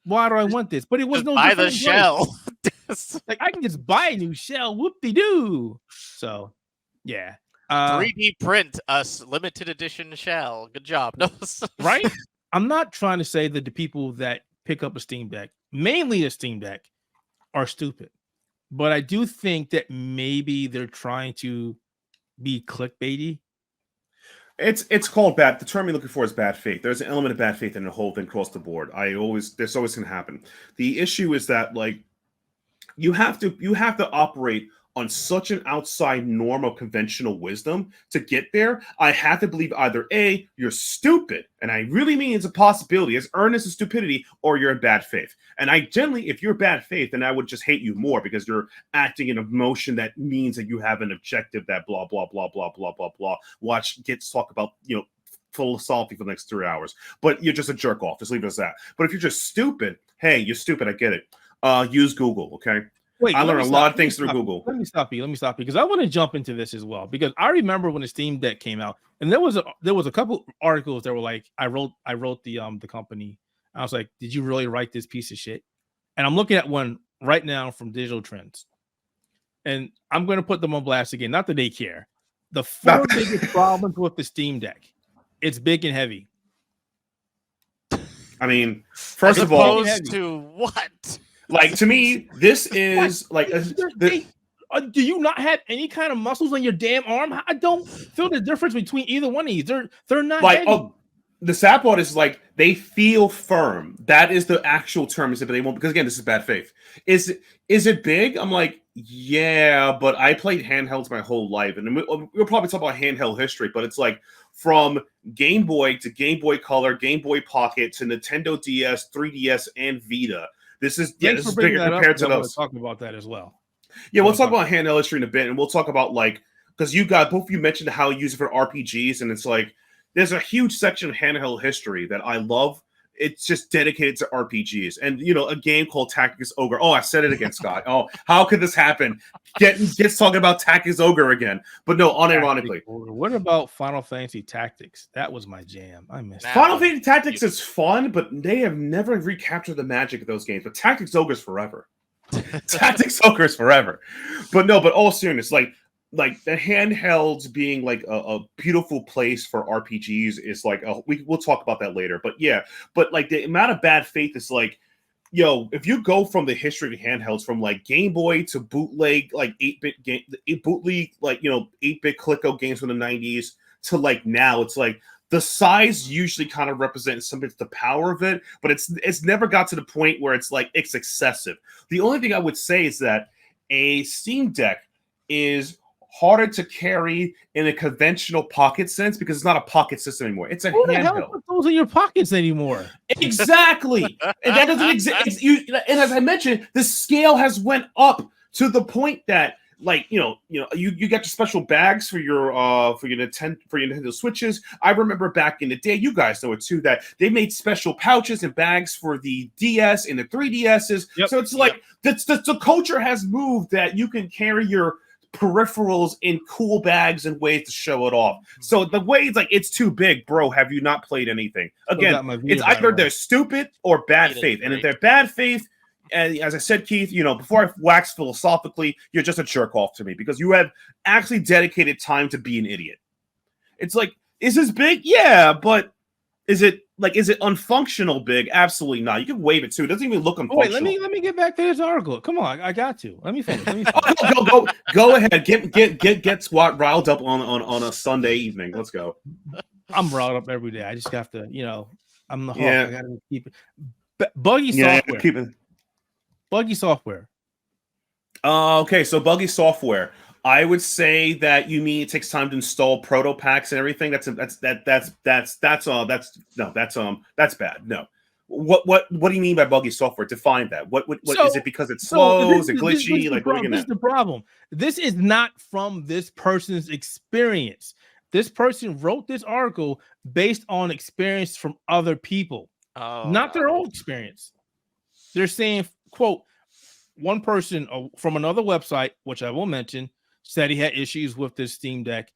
Why do I want this? But it was just no buy the shell. Like I can just buy a new shell. Whoop-de-doo. So, yeah. 3D print a limited edition shell. Good job. No. Right? I'm not trying to say that the people that pick up a Steam Deck, mainly a Steam Deck, are stupid. But I do think that maybe they're trying to be clickbaity. It's called bad. The term you're looking for is bad faith. There's an element of bad faith in the whole thing across the board. There's always going to happen. The issue is that like you have to operate on such an outside norm of conventional wisdom to get there. I have to believe either A, you're stupid, and I really mean it's a possibility, as earnest as stupidity, or you're in bad faith. And I generally, if you're bad faith, then I would just hate you more because you're acting in a motion that means that you have an objective that blah, blah, blah, blah, blah, blah, blah. Watch Gets talk about, philosophy for the next 3 hours. But you're just a jerk off. Just leave it as that. But if you're just stupid, hey, you're stupid. I get it. Use Google, okay? Wait, I learned a lot of things through Google. Let me stop you because I want to jump into this as well because I remember when the Steam Deck came out and there was a couple articles that were like I wrote the company. I was like, did you really write this piece of shit? And I'm looking at one right now from Digital Trends. And I'm going to put them on blast again. Not that they care. The 4 biggest problems with the Steam Deck. It's big and heavy. I mean, first of all, opposed to what? Like, to me, this is like do you not have any kind of muscles on your damn arm? I don't feel the difference between either one of these. They're not like heavy. The sad part is like they feel firm. That is the actual term. But they won't, because again, this is bad faith. Is it big? I'm like, yeah, but I played handhelds my whole life, and we'll probably talk about handheld history. But it's like from Game Boy to Game Boy Color, Game Boy Pocket to Nintendo DS, 3DS, and Vita. This is this is bigger compared to those. Talking about that as well. Yeah, we'll talk about handheld history in a bit, and we'll talk about like because both of you mentioned how you use it for RPGs, and it's like there's a huge section of handheld history that I love. It's just dedicated to RPGs, and a game called Tactics Ogre. Oh, I said it again, Scott. Oh, how could this happen? Gets talking about Tactics Ogre again, but no, unironically. What about Final Fantasy Tactics? That was my jam. I missed it. Final Fantasy Tactics is fun, but they have never recaptured the magic of those games. But Tactics Ogre is forever. Tactics Ogre is forever. But no, but all seriousness, like the handhelds being like a beautiful place for RPGs is like we'll talk about that later. But yeah, but like the amount of bad faith is like, if you go from the history of handhelds from like Game Boy to bootleg like 8-bit game, bootleg like 8-bit Coleco games from the 90s to like now, it's like the size usually kind of represents some of the power of it, but it's never got to the point where it's like it's excessive. The only thing I would say is that a Steam Deck is harder to carry in a conventional pocket sense because it's not a pocket system anymore. It's a handheld. Who the hell put those in your pockets anymore? Exactly. And that doesn't exist. And as I mentioned, the scale has went up to the point that like you got your special bags for your Nintendo Switches. I remember back in the day, you guys know it too, that they made special pouches and bags for the DS and the 3DSs. Yep. So it's like the culture has moved that you can carry your peripherals in cool bags and ways to show it off. So the way it's like it's too big, bro. Have you not played anything? Again, it's either they're stupid or bad faith. And if they're bad faith, and as I said, Keith, before I wax philosophically, you're just a jerk off to me because you have actually dedicated time to be an idiot. It's like, is this big? Yeah, but is it unfunctional big? Absolutely not. You can wave it too. It doesn't even look unfunctional. Wait, let me get back to this article. Come on, I got to. Let me finish. Go ahead. Get Squat riled up on a Sunday evening. Let's go. I'm riled up every day. I just have to, I'm the hawk. Yeah. I gotta keep it. Buggy software. Buggy software. Okay, so buggy software. I would say that you mean it takes time to install proto packs and everything. That's bad. No. What do you mean by buggy software? Define that. What is it because it's slow? Is it glitchy? This is the problem. This is not from this person's experience. This person wrote this article based on experience from other people, not their own experience. They're saying, quote, one person from another website, which I will mention, said he had issues with this Steam Deck.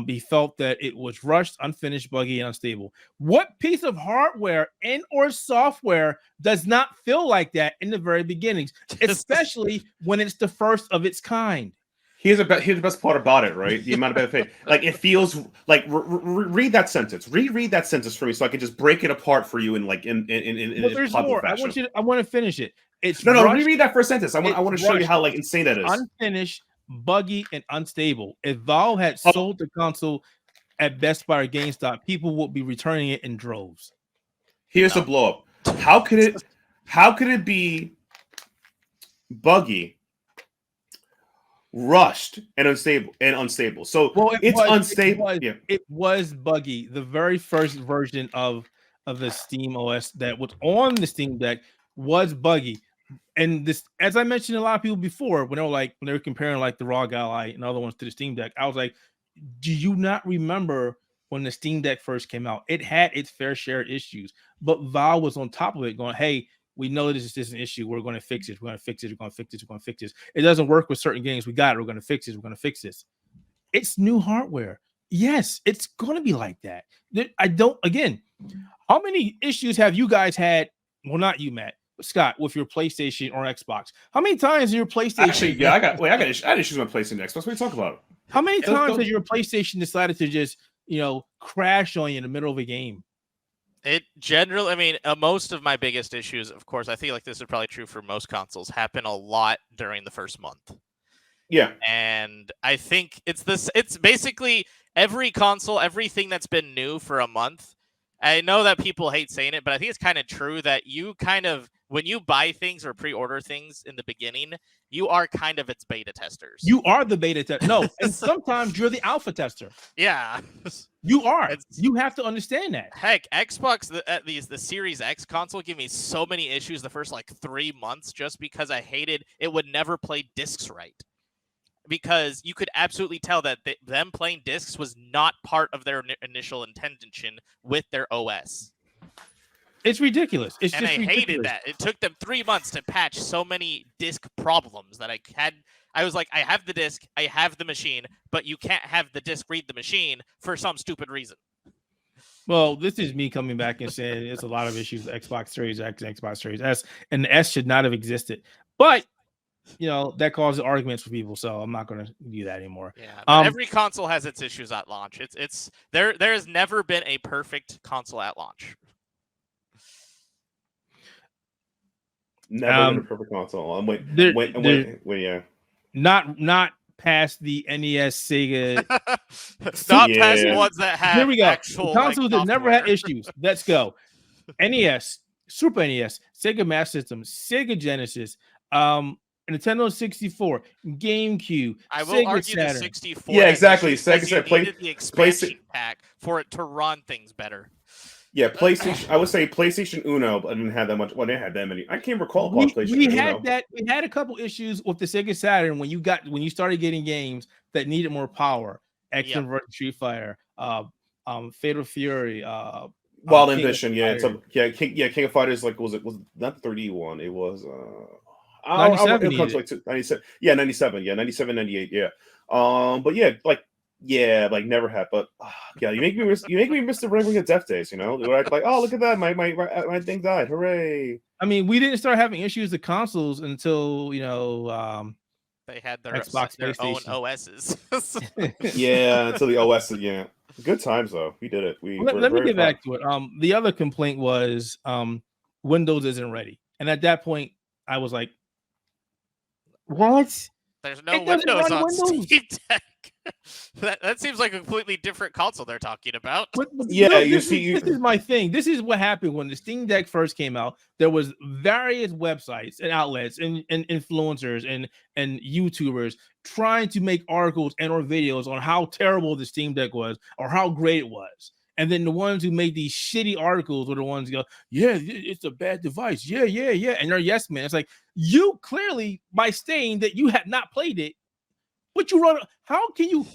He felt that it was rushed, unfinished, buggy, and unstable. What piece of hardware and or software does not feel like that in the very beginnings, especially when it's the first of its kind? Here's the best part about it, right? The amount of bad faith. Like it feels like read that sentence. Reread that sentence for me, so I can just break it apart for you in there's more. Fashion. I want to finish it. It's no. Reread that first sentence. I want to show you how like insane that is. Unfinished, buggy, and unstable. If Valve had sold the console at Best Buy or GameStop, people would be returning it in droves. Here's the blow up. How could it be buggy, rushed, and unstable? So it's unstable. It was buggy. The very first version of the Steam OS that was on the Steam Deck was buggy. And this, as I mentioned, a lot of people before, when they were comparing like the ROG Ally and other ones to the Steam Deck, I was like, do you not remember when the Steam Deck first came out? It had its fair share of issues, but Valve was on top of it going, hey, we know this is an issue. We're going to fix it. We're going to fix it. We're going to fix it. We're going to fix this. It doesn't work with certain games. We got it. We're going to fix it. We're going to fix this. It's new hardware. Yes, it's going to be like that. Again, how many issues have you guys had? Well, not you, Matt. Scott, with your PlayStation or Xbox? How many times your PlayStation? Actually, yeah, I got issues with my PlayStation and Xbox. What are you talking about? How many times has your PlayStation decided to just, crash on you in the middle of a game? It generally, I mean, most of my biggest issues, of course, I feel like this is probably true for most consoles, happen a lot during the first month. Yeah. And I think it's basically every console, everything that's been new for a month. I know that people hate saying it, but I think it's kind of true that you kind of, when you buy things or pre-order things in the beginning, you are kind of its beta testers. You are the beta tester. No, and sometimes you're the alpha tester. Yeah. You are. You have to understand that. Heck, Xbox, the Series X console gave me so many issues the first 3 months just because I hated it would never play discs right. Because you could absolutely tell that them playing discs was not part of their initial intention with their OS. It's ridiculous. I hated that. It took them 3 months to patch so many disc problems that I had. I was like, I have the disc, I have the machine, but you can't have the disc read the machine for some stupid reason. Well, this is me coming back and saying it's a lot of issues with Xbox Series X and Xbox Series S, and the S should not have existed. But that causes arguments for people, so I'm not going to do that anymore. Yeah, every console has its issues at launch. It's there has never been a perfect console at launch. Never been a perfect console. Wait, yeah. Not past the NES, Sega. Not past ones that have Here we go. Actual consoles that never had issues. Let's go. NES, Super NES, Sega Master System, Sega Genesis, Nintendo 64, GameCube. I will Sega argue Saturn. the 64. Yeah, exactly. Sega needed the expansion pack for it to run things better. Yeah, PlayStation. I would say PlayStation Uno, but I didn't have that much. Well, they had that many. I can't recall PlayStation we Uno. had that. We had a couple issues with the Sega Saturn when you started getting games that needed more power. X-Men vs. Street Fighter, Fatal Fury, Wild Ambition. King of Fighters. Was not the 3D one? It was 97. 97. Yeah, 97. Yeah, 97, 98. Yeah. But never had. But you make me miss the Ring of Death days. Where I'd oh, look at that, my thing died, hooray! I mean, we didn't start having issues with consoles until they had their Xbox, their own PlayStation. OSs. Yeah, until the OS. Yeah, good times though. We did it. Let me get back to it. The other complaint was Windows isn't ready, and at that point, I was like, "What? There's no Windows on Steam Deck." That seems like a completely different console they're talking about. This is my thing. This is what happened when the Steam Deck first came out. There was various websites and outlets and influencers and YouTubers trying to make articles and or videos on how terrible the Steam Deck was or how great it was. And then the ones who made these shitty articles were the ones who go, yeah, it's a bad device. Yeah. And they're yes men. It's like, you clearly, by saying that you have not played it, but you run. How can you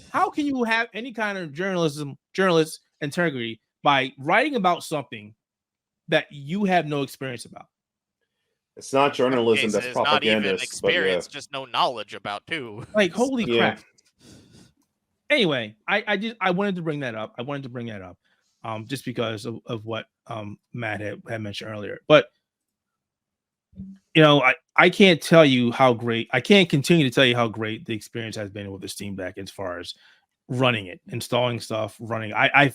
have any kind of journalist integrity by writing about something that you have no experience about? It's not journalism. That's propaganda. Not even experience, just no knowledge about too. Like holy crap. Anyway, I wanted to bring that up. Just because of what Matt had mentioned earlier. But I can't tell you how great. I can't continue to tell you how great the experience has been with the Steam Deck as far as running it, installing stuff, running. I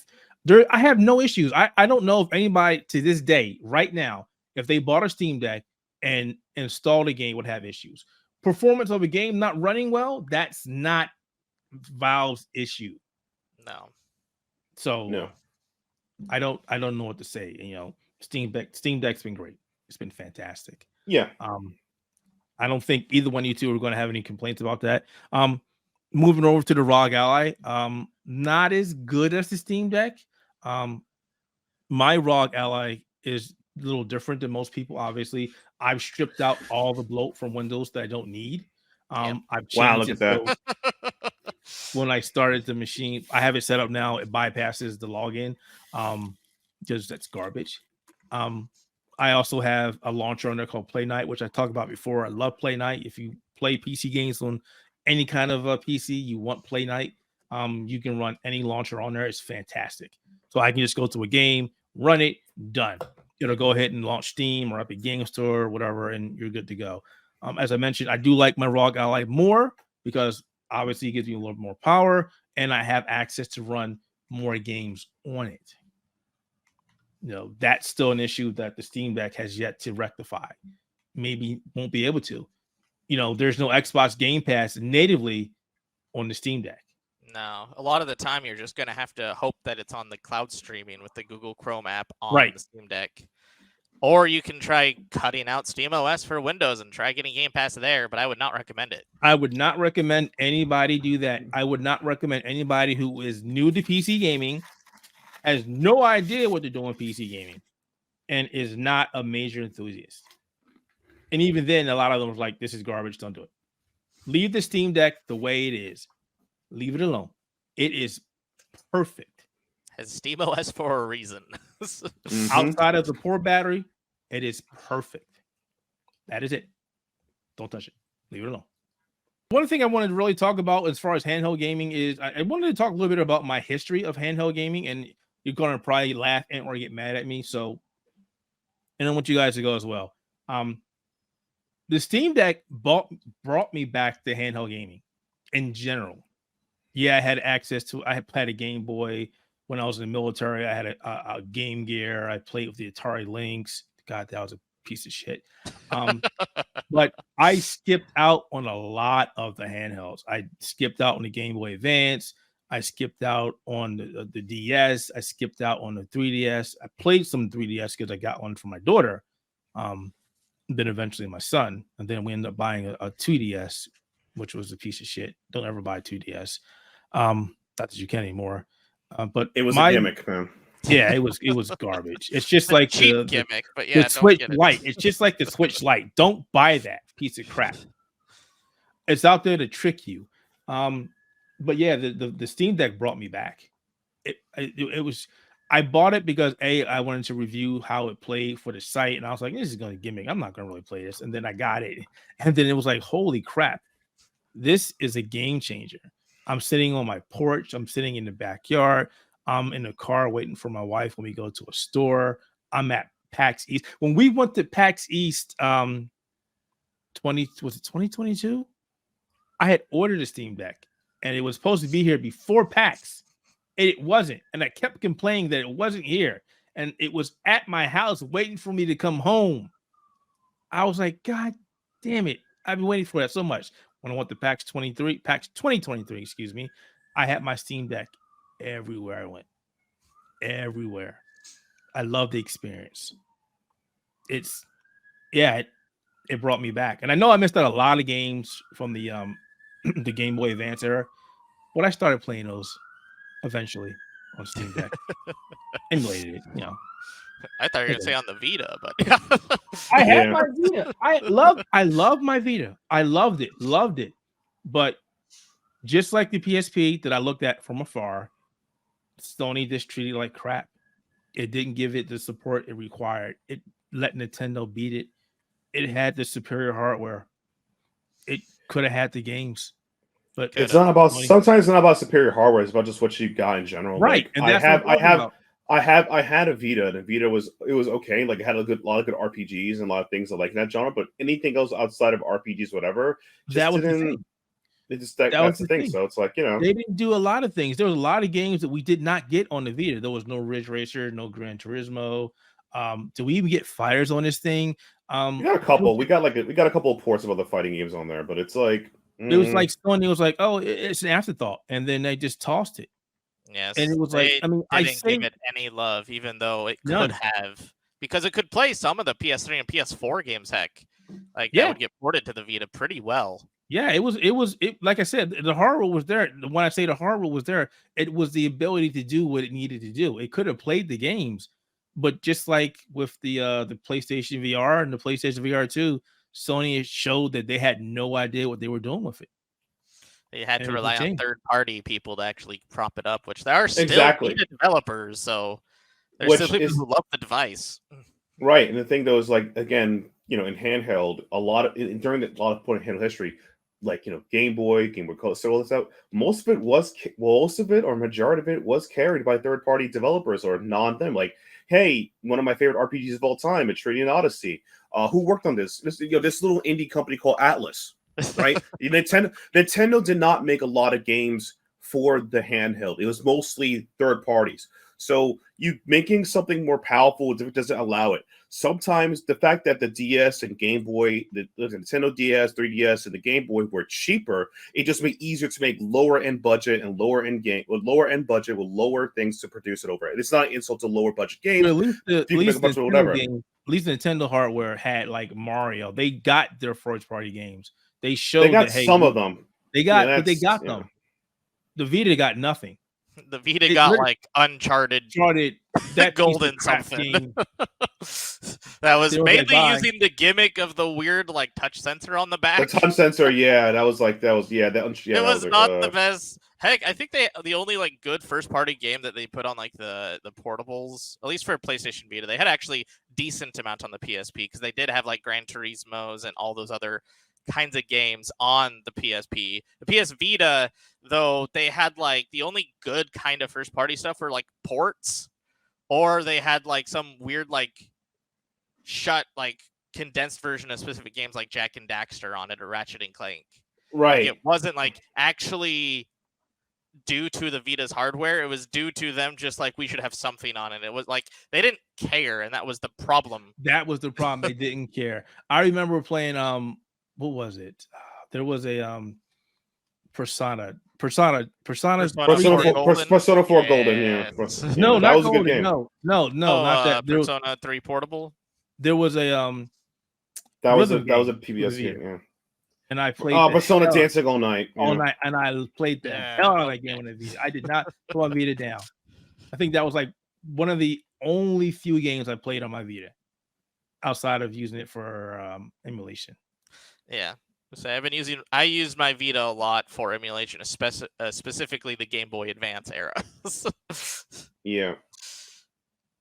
have no issues. I don't know if anybody to this day, right now, if they bought a Steam Deck and installed a game, would have issues. Performance of a game not running well, that's not Valve's issue. No. So no. I don't know what to say. Steam Deck's been great. It's been fantastic. Yeah. I don't think either one of you two are going to have any complaints about that. Moving over to the ROG Ally, not as good as the Steam Deck. My ROG Ally is a little different than most people. Obviously, I've stripped out all the bloat from Windows that I don't need. I've changed look at that. When I started the machine, I have it set up now. It bypasses the login because that's garbage. I also have a launcher on there called Play Night, which I talked about before. I love Play Night. If you play PC games on any kind of PC, you want Play Night. You can run any launcher on there. It's fantastic. So I can just go to a game, run it, done. it'll go ahead and launch Steam or Epic Game Store or whatever, and you're good to go. As I mentioned, I do like my ROG Ally more because obviously it gives me a little more power, and I have access to run more games on it. That's still an issue that the Steam Deck has yet to rectify. Maybe won't be able to. There's no Xbox Game Pass natively on the Steam Deck. No, a lot of the time you're just going to have to hope that it's on the cloud streaming with the Google Chrome app on the Steam Deck. Or you can try cutting out SteamOS for Windows and try getting Game Pass there, but I would not recommend it. I would not recommend anybody do that. I would not recommend anybody who is new to PC gaming, has no idea what they're doing PC gaming, and is not a major enthusiast. And even then, a lot of them are like, this is garbage, don't do it. Leave the Steam Deck the way it is. Leave it alone. It is perfect. Has SteamOS for a reason. Outside of the poor battery, it is perfect. That is it. Don't touch it. Leave it alone. One thing I wanted to really talk about as far as handheld gaming is I wanted to talk a little bit about my history of handheld gaming, and you're going to probably laugh and or get mad at me. So, and I want you guys to go as well. The Steam Deck brought me back to handheld gaming in general. Yeah, I had access to. I had a Game Boy when I was in the military. I had a Game Gear. I played with the Atari Lynx. God, that was a piece of shit. But I skipped out on a lot of the handhelds. I skipped out on the Game Boy Advance. I skipped out on the DS. I skipped out on the 3DS. I played some 3DS because I got one for my daughter. Then eventually my son. And then we ended up buying a 2DS, which was a piece of shit. Don't ever buy 2DS. Not that you can anymore. But it was a gimmick, man. Yeah, it was garbage. It's just like the gimmick, but yeah, the Switch Lite. It's just like the Switch Lite. Don't buy that piece of crap. It's out there to trick you. But yeah, the Steam Deck brought me back. It was. I bought it because I wanted to review how it played for the site, and I was like, this is going to gimmick. I'm not going to really play this. And then I got it, and then it was like, holy crap, this is a game changer. I'm sitting on my porch. I'm sitting in the backyard. I'm in the car waiting for my wife when we go to a store. I'm at PAX East. When we went to PAX East, was it 2022? I had ordered a Steam Deck, and it was supposed to be here before PAX. And it wasn't. And I kept complaining that it wasn't here. And it was at my house waiting for me to come home. I was like, God damn it. I've been waiting for that so much. When I went to PAX 2023, excuse me, I had my Steam Deck everywhere I went. Everywhere. I love the experience. It brought me back. And I know I missed out a lot of games from the the Game Boy Advance era, but I started playing those eventually on Steam Deck. Emulated it, I thought you were gonna say on the Vita, but I had my Vita. I love my Vita. I loved it. But just like the PSP that I looked at from afar, Sony just treated it like crap. It didn't give it the support it required. It let Nintendo beat it. It had the superior hardware. It could have had the games. But it's not about sometimes it's not about superior hardware, it's about just what you got in general. Right. Like, And that's I had a Vita, and Vita was okay. Like it had a lot of good RPGs and a lot of things like that genre, but anything else outside of RPGs, whatever, that was the thing. That's the thing. So it's like, they didn't do a lot of things. There was a lot of games that we did not get on the Vita. There was no Ridge Racer, no Gran Turismo. Do we even get fighters on this thing? We got a couple. We got a couple of ports of other fighting games on there, but it's like it was like Sony was like, oh, it's an afterthought, and then they just tossed it. Yes, and it was like, I mean, I didn't give it any love, even though it could have, because it could play some of the PS3 and PS4 games. Heck, that would get ported to the Vita pretty well. Yeah, it was like I said, the hardware was there. When I say the hardware was there, it was the ability to do what it needed to do. It could have played the games, but just like with the PlayStation VR and the PlayStation VR 2, Sony showed that they had no idea what they were doing with it. They had to rely on third-party people to actually prop it up, which there are still Vita developers, so there's still people who love the device. Right, and the thing though is, like, again, in handheld, a lot of point in handheld history, like Game Boy Color, so all this out. Most of it or majority of it was carried by third party developers or them. Like, hey, one of my favorite RPGs of all time, Etrian Odyssey. Who worked on this? This little indie company called Atlas, right? Nintendo did not make a lot of games for the handheld. It was mostly third parties. So you making something more powerful doesn't allow it. Sometimes the fact that the DS and Game Boy, the Nintendo DS, 3DS, and the Game Boy were cheaper, it just made it easier to make lower end budget and lower end budget with lower things to produce it over. It's not an insult to lower budget games. But at least the Nintendo hardware had like Mario. They got their first party games. They showed they got some of them. They got them. The Vita got nothing. The Vita got like Uncharted that golden something. That was mainly using the gimmick of the weird like touch sensor on the back. The touch sensor, yeah, it was not the best. Heck, I think the only like good first party game that they put on like the portables, at least for PlayStation Vita, they had actually decent amount on the PSP because they did have like Gran Turismo's and all those other kinds of games on the PSP. The PS Vita, though, they had like the only good kind of first party stuff were like ports, or they had like some weird like condensed version of specific games like Jak and Daxter on it or Ratchet and Clank. Right. Like, it wasn't like actually due to the Vita's hardware. It was due to them just like we should have something on it. It was like they didn't care, and that was the problem. They didn't care. I remember playing what was it? There was a Persona 4 Golden. Yeah. No, that not was Golden. A good game. No, not that. Persona 3 Portable. There was a that was a PBS game. Yeah. And I played Persona Dancing all night, and I played the hell out of that game on the Vita. I did not put my Vita down. I think that was like one of the only few games I played on my Vita, outside of using it for emulation. Yeah, so I used my Vita a lot for emulation, specifically the Game Boy Advance era. Yeah,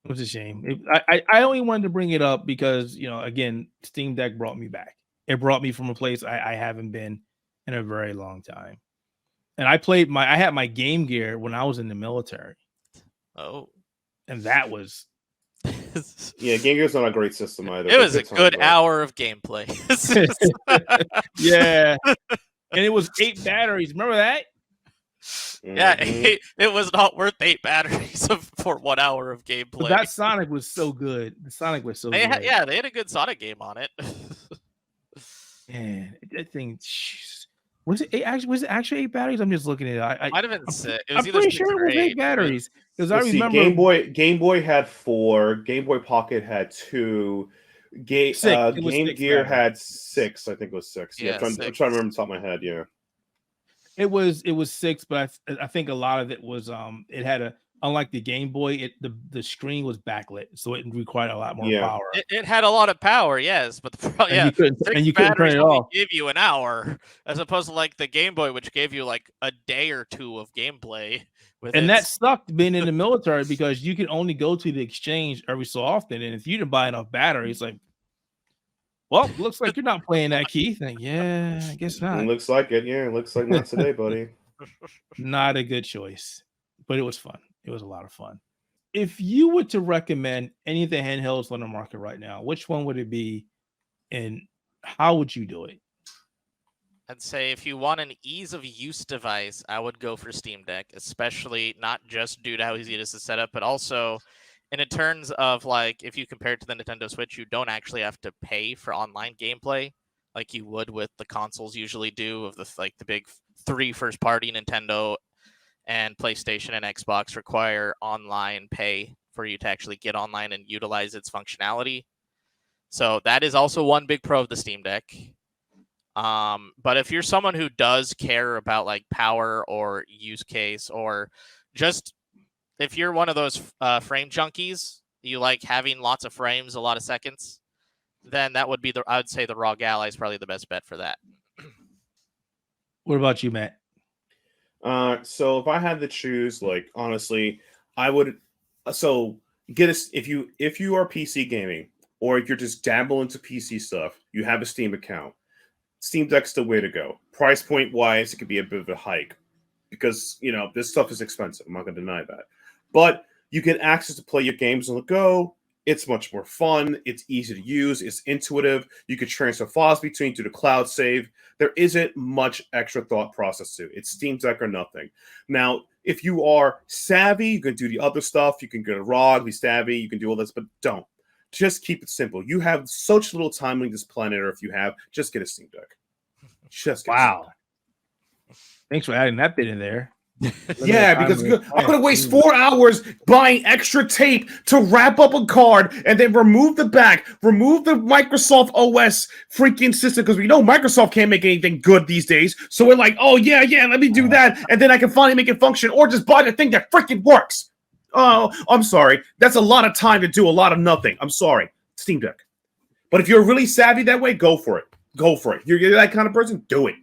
it was a shame. I only wanted to bring it up because again, Steam Deck brought me back. It brought me from a place I haven't been in a very long time. And I had my Game Gear when I was in the military. Oh, and that was. Yeah, Game Gear's not a great system either. It was a good hour of gameplay. Yeah. And it was 8 batteries. Remember that? Yeah, it was not worth 8 batteries for 1 hour of gameplay. But that Sonic was so good. The Sonic was so good. Yeah, they had a good Sonic game on it. Man, that thing. Was it actually 8 batteries? I'm just looking at it. Might have been 6. I'm pretty sure it was 8 batteries because I remember Game Boy had 4. Game Boy Pocket had 2. Game Gear had 6. I think it was 6. Yeah, I'm trying to remember the top of my head. Yeah, it was 6, but I think a lot of it was it had unlike the Game Boy, the screen was backlit, so it required a lot more power. It had a lot of power, yes, but you couldn't turn it off. Give you an hour, as opposed to like the Game Boy, which gave you like a day or two of gameplay. That sucked being in the military because you could only go to the exchange every so often, and if you didn't buy enough batteries, like, well, looks like you're not playing that, Keith. Like, yeah, I guess not. It looks like it. Yeah, it looks like not today, buddy. Not a good choice, but it was fun. It was a lot of fun. If you were to recommend any of the handhelds on the market right now, which one would it be, and how would you do it? I'd say if you want an ease of use device, I would go for Steam Deck, especially not just due to how easy it is to set up, but also in terms of like if you compare it to the Nintendo Switch, you don't actually have to pay for online gameplay like you would with the consoles usually do of the big 3 first party Nintendo and PlayStation and Xbox require online pay for you to actually get online and utilize its functionality. So that is also one big pro of the Steam Deck. But if you're someone who does care about like power or use case, or just if you're one of those frame junkies, you like having lots of frames, a lot of seconds, then that would be I would say the ROG Ally is probably the best bet for that. What about you, Matt? So if I had to choose, like, honestly, I would get if you are PC gaming, or if you're just dabble into PC stuff, you have a Steam account. Steam Deck's the way to go. Price point wise, it could be a bit of a hike because this stuff is expensive. I'm not going to deny that, but you get access to play your games on the go. It's much more fun. It's easy to use. It's intuitive. You can transfer files between to the cloud save. There isn't much extra thought process to it. It's Steam Deck or nothing. Now, if you are savvy, you can do the other stuff. You can go to ROG, be savvy. You can do all this, but don't. Just keep it simple. You have such little time on this planet, or if you have, just get a Steam Deck. Just get a Steam Deck. Thanks for adding that bit in there. Yeah, because I'm going to waste 4 hours buying extra tape to wrap up a card and then remove the back, remove the Microsoft OS freaking system, because we know Microsoft can't make anything good these days. So we're like, oh, yeah, let me do that. And then I can finally make it function, or just buy the thing that freaking works. Oh, I'm sorry. That's a lot of time to do a lot of nothing. I'm sorry. Steam Deck. But if you're really savvy that way, go for it. Go for it. You're that kind of person, do it.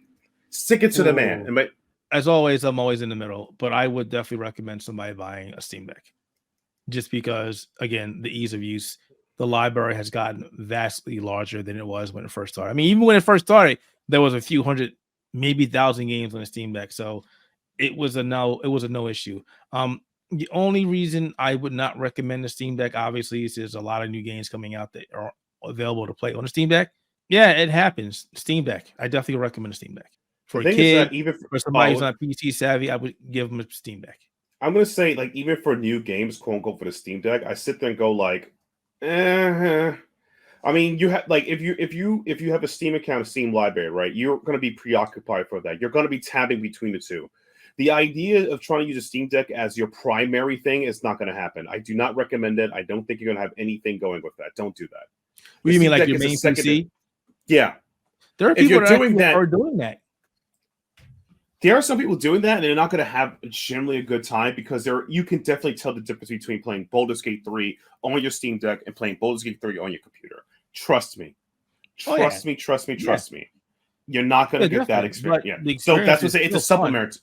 Stick it to the man. As always, I'm always in the middle, but I would definitely recommend somebody buying a Steam Deck just because, again, the ease of use. The library has gotten vastly larger than it was when it first started. I mean, even when it first started, there was a few hundred, maybe 1,000 games on the Steam Deck, so it was a no issue. The only reason I would not recommend the Steam Deck, obviously, is there's a lot of new games coming out that are available to play on the Steam Deck. Yeah, it happens. Steam Deck. I definitely recommend a Steam Deck. For a kid, even for somebody who's not PC savvy, I would give them a Steam Deck. I'm going to say, like, even for new games, quote unquote, for the Steam Deck, I sit there and go like, I mean, you have like if you have a Steam account, a Steam library, right? You're going to be preoccupied for that. You're going to be tabbing between the two. The idea of trying to use a Steam Deck as your primary thing is not going to happen. I do not recommend it. I don't think you're going to have anything going with that. Don't do that. What do you mean, like your main PC? Yeah, there are people that are doing that. There are some people doing that, and they're not going to have generally a good time because you can definitely tell the difference between playing Baldur's Gate 3 on your Steam Deck and playing Baldur's Gate 3 on your computer. Trust me. Trust me. You're not going to get that experience. So that's what I say. It's a supplement.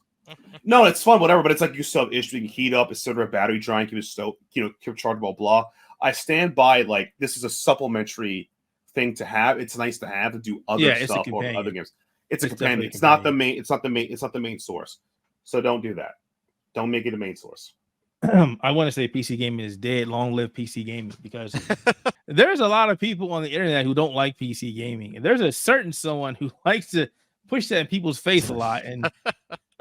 No, it's fun, whatever, but it's like you still have issues. You can heat up, it's sort of a battery drying, keep it so, keep chargeable, blah. I stand by, like, this is a supplementary thing to have. It's nice to have to do other stuff or other games. It's a companion. It's not the main. It's not the main source. So don't do that. Don't make it a main source. I want to say PC gaming is dead. Long live PC gaming, because there's a lot of people on the internet who don't like PC gaming, and there's a certain someone who likes to push that in people's face a lot. And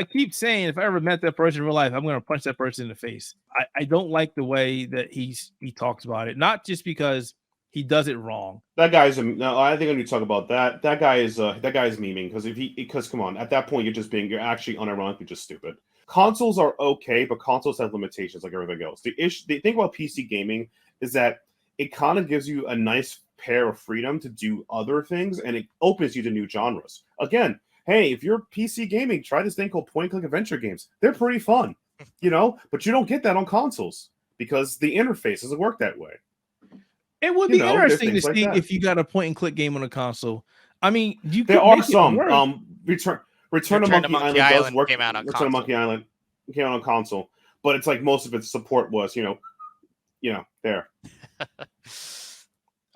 I keep saying, if I ever met that person in real life, I'm going to punch that person in the face. I don't like the way that he talks about it. Not just because he does it wrong. That guy's no. I think when you talk about that, that guy is memeing because come on, at that point you're actually unironically just stupid. Consoles are okay, but consoles have limitations like everything else. The thing about PC gaming is that it kind of gives you a nice pair of freedom to do other things, and it opens you to new genres. Again, hey, if you're PC gaming, try this thing called point-and-click adventure games. They're pretty fun, but you don't get that on consoles because the interface doesn't work that way. It would be interesting to see if you got a point-and-click game on a console. I mean, there are some. Return to Monkey Island does work. Return to Monkey Island came out on console, but it's like most of its support was, there.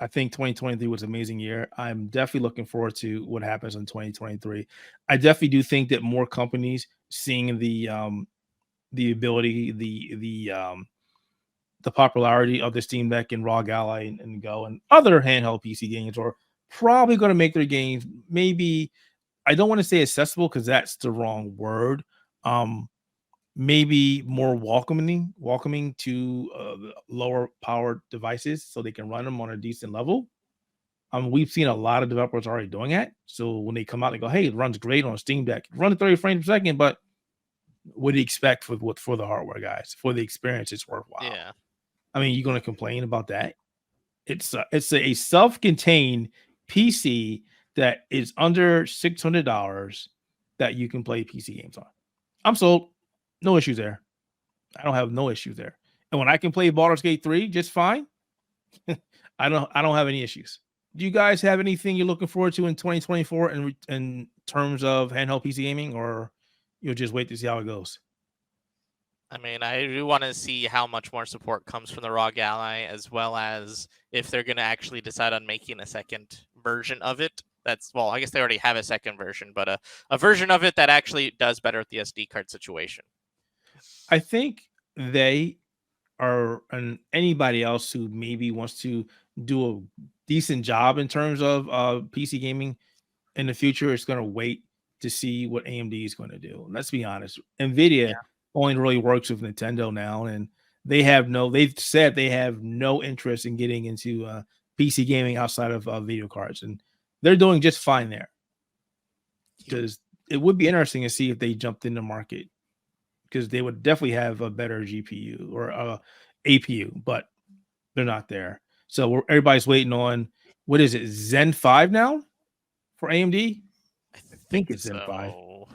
I think 2023 was an amazing year. I'm definitely looking forward to what happens in 2023. I definitely do think that more companies seeing the ability, the popularity of the Steam Deck and ROG Ally and Go and other handheld PC games are probably going to make their games, maybe, I don't want to say accessible because that's the wrong word. Maybe more welcoming to lower powered devices so they can run them on a decent level. We've seen a lot of developers already doing that. So when they come out, they go, hey, it runs great on a Steam Deck. Run at 30 frames per second, but what do you expect for the hardware, guys? For the experience, it's worthwhile. Yeah. I mean, you're going to complain about that? It's a self-contained PC that is under $600 that you can play PC games on. I'm sold. No issues there. I don't have no issues there. And when I can play Baldur's Gate 3 just fine, I don't have any issues. Do you guys have anything you're looking forward to in 2024 in terms of handheld PC gaming, or you'll just wait to see how it goes? I mean, I do want to see how much more support comes from the ROG Ally, as well as if they're going to actually decide on making a second version of it. I guess they already have a second version, but a version of it that actually does better at the SD card situation. I think they are, and anybody else who maybe wants to do a decent job in terms of PC gaming in the future is going to wait to see what AMD is going to do. Let's be honest. NVIDIA only really works with Nintendo now, and they've said they have no interest in getting into PC gaming outside of video cards, and they're doing just fine there. Because it would be interesting to see if they jumped in the market, because they would definitely have a better GPU or APU, but they're not there. So everybody's waiting on, what is it, Zen 5 now for AMD? I think it's Zen 5. So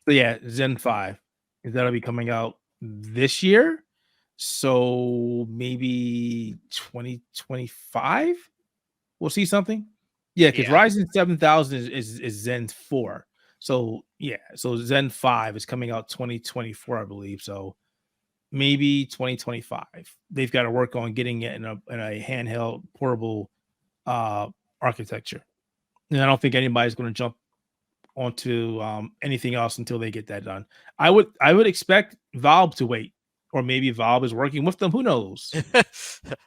yeah, Zen 5. That'll be coming out this year. So maybe 2025 we'll see something. Yeah, because Ryzen 7000 is Zen 4. So yeah, so Zen 5 is coming out 2024, I believe. So maybe 2025. They've got to work on getting it in a handheld portable architecture. And I don't think anybody's going to jump onto anything else until they get that done. I would expect Valve to wait, or maybe Valve is working with them. Who knows?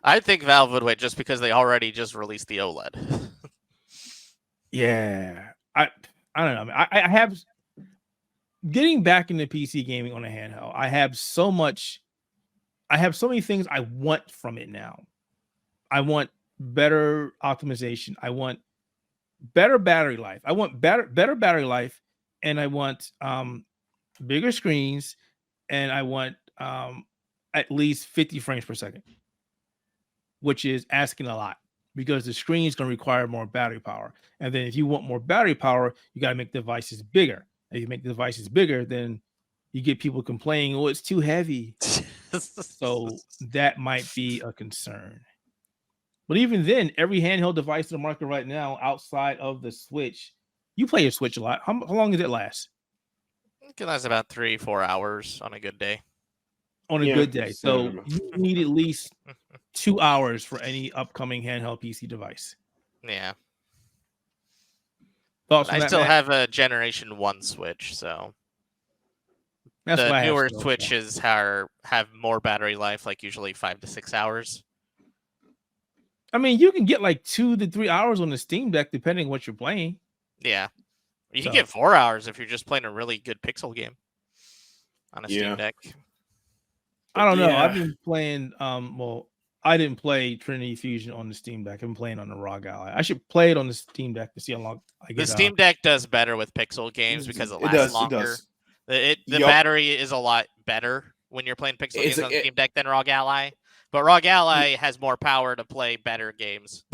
I think Valve would wait just because they already just released the OLED. Yeah, I don't know. I have, getting back into PC gaming on a handheld, I have so many things I want from it now. I want better optimization. I want better battery life. I want better battery life, and I want bigger screens, and I want at least 50 frames per second, which is asking a lot, because the screen is going to require more battery power. And then if you want more battery power, you got to make devices bigger. If you make the devices bigger, then you get people complaining, oh, it's too heavy. So that might be a concern. But even then, every handheld device in the market right now, outside of the Switch, you play your Switch a lot. How long does it last? It can last about 3-4 hours on a good day. On a good day. So you need at least 2 hours for any upcoming handheld PC device. Yeah. I still have a Generation 1 Switch, so that's the newer Switches have more battery life, like usually 5 to 6 hours. I mean, you can get like 2 to 3 hours on the Steam Deck, depending on what you're playing. Yeah. You can get 4 hours if you're just playing a really good pixel game on a Steam Deck. I don't know. I've been playing, I didn't play Trinity Fusion on the Steam Deck. I've been playing on the ROG Ally. I should play it on the Steam Deck to see how long I get. The Steam Deck does better with pixel games because it lasts longer. The battery is a lot better when you're playing pixel games on Steam Deck than ROG Ally. But ROG Ally has more power to play better games.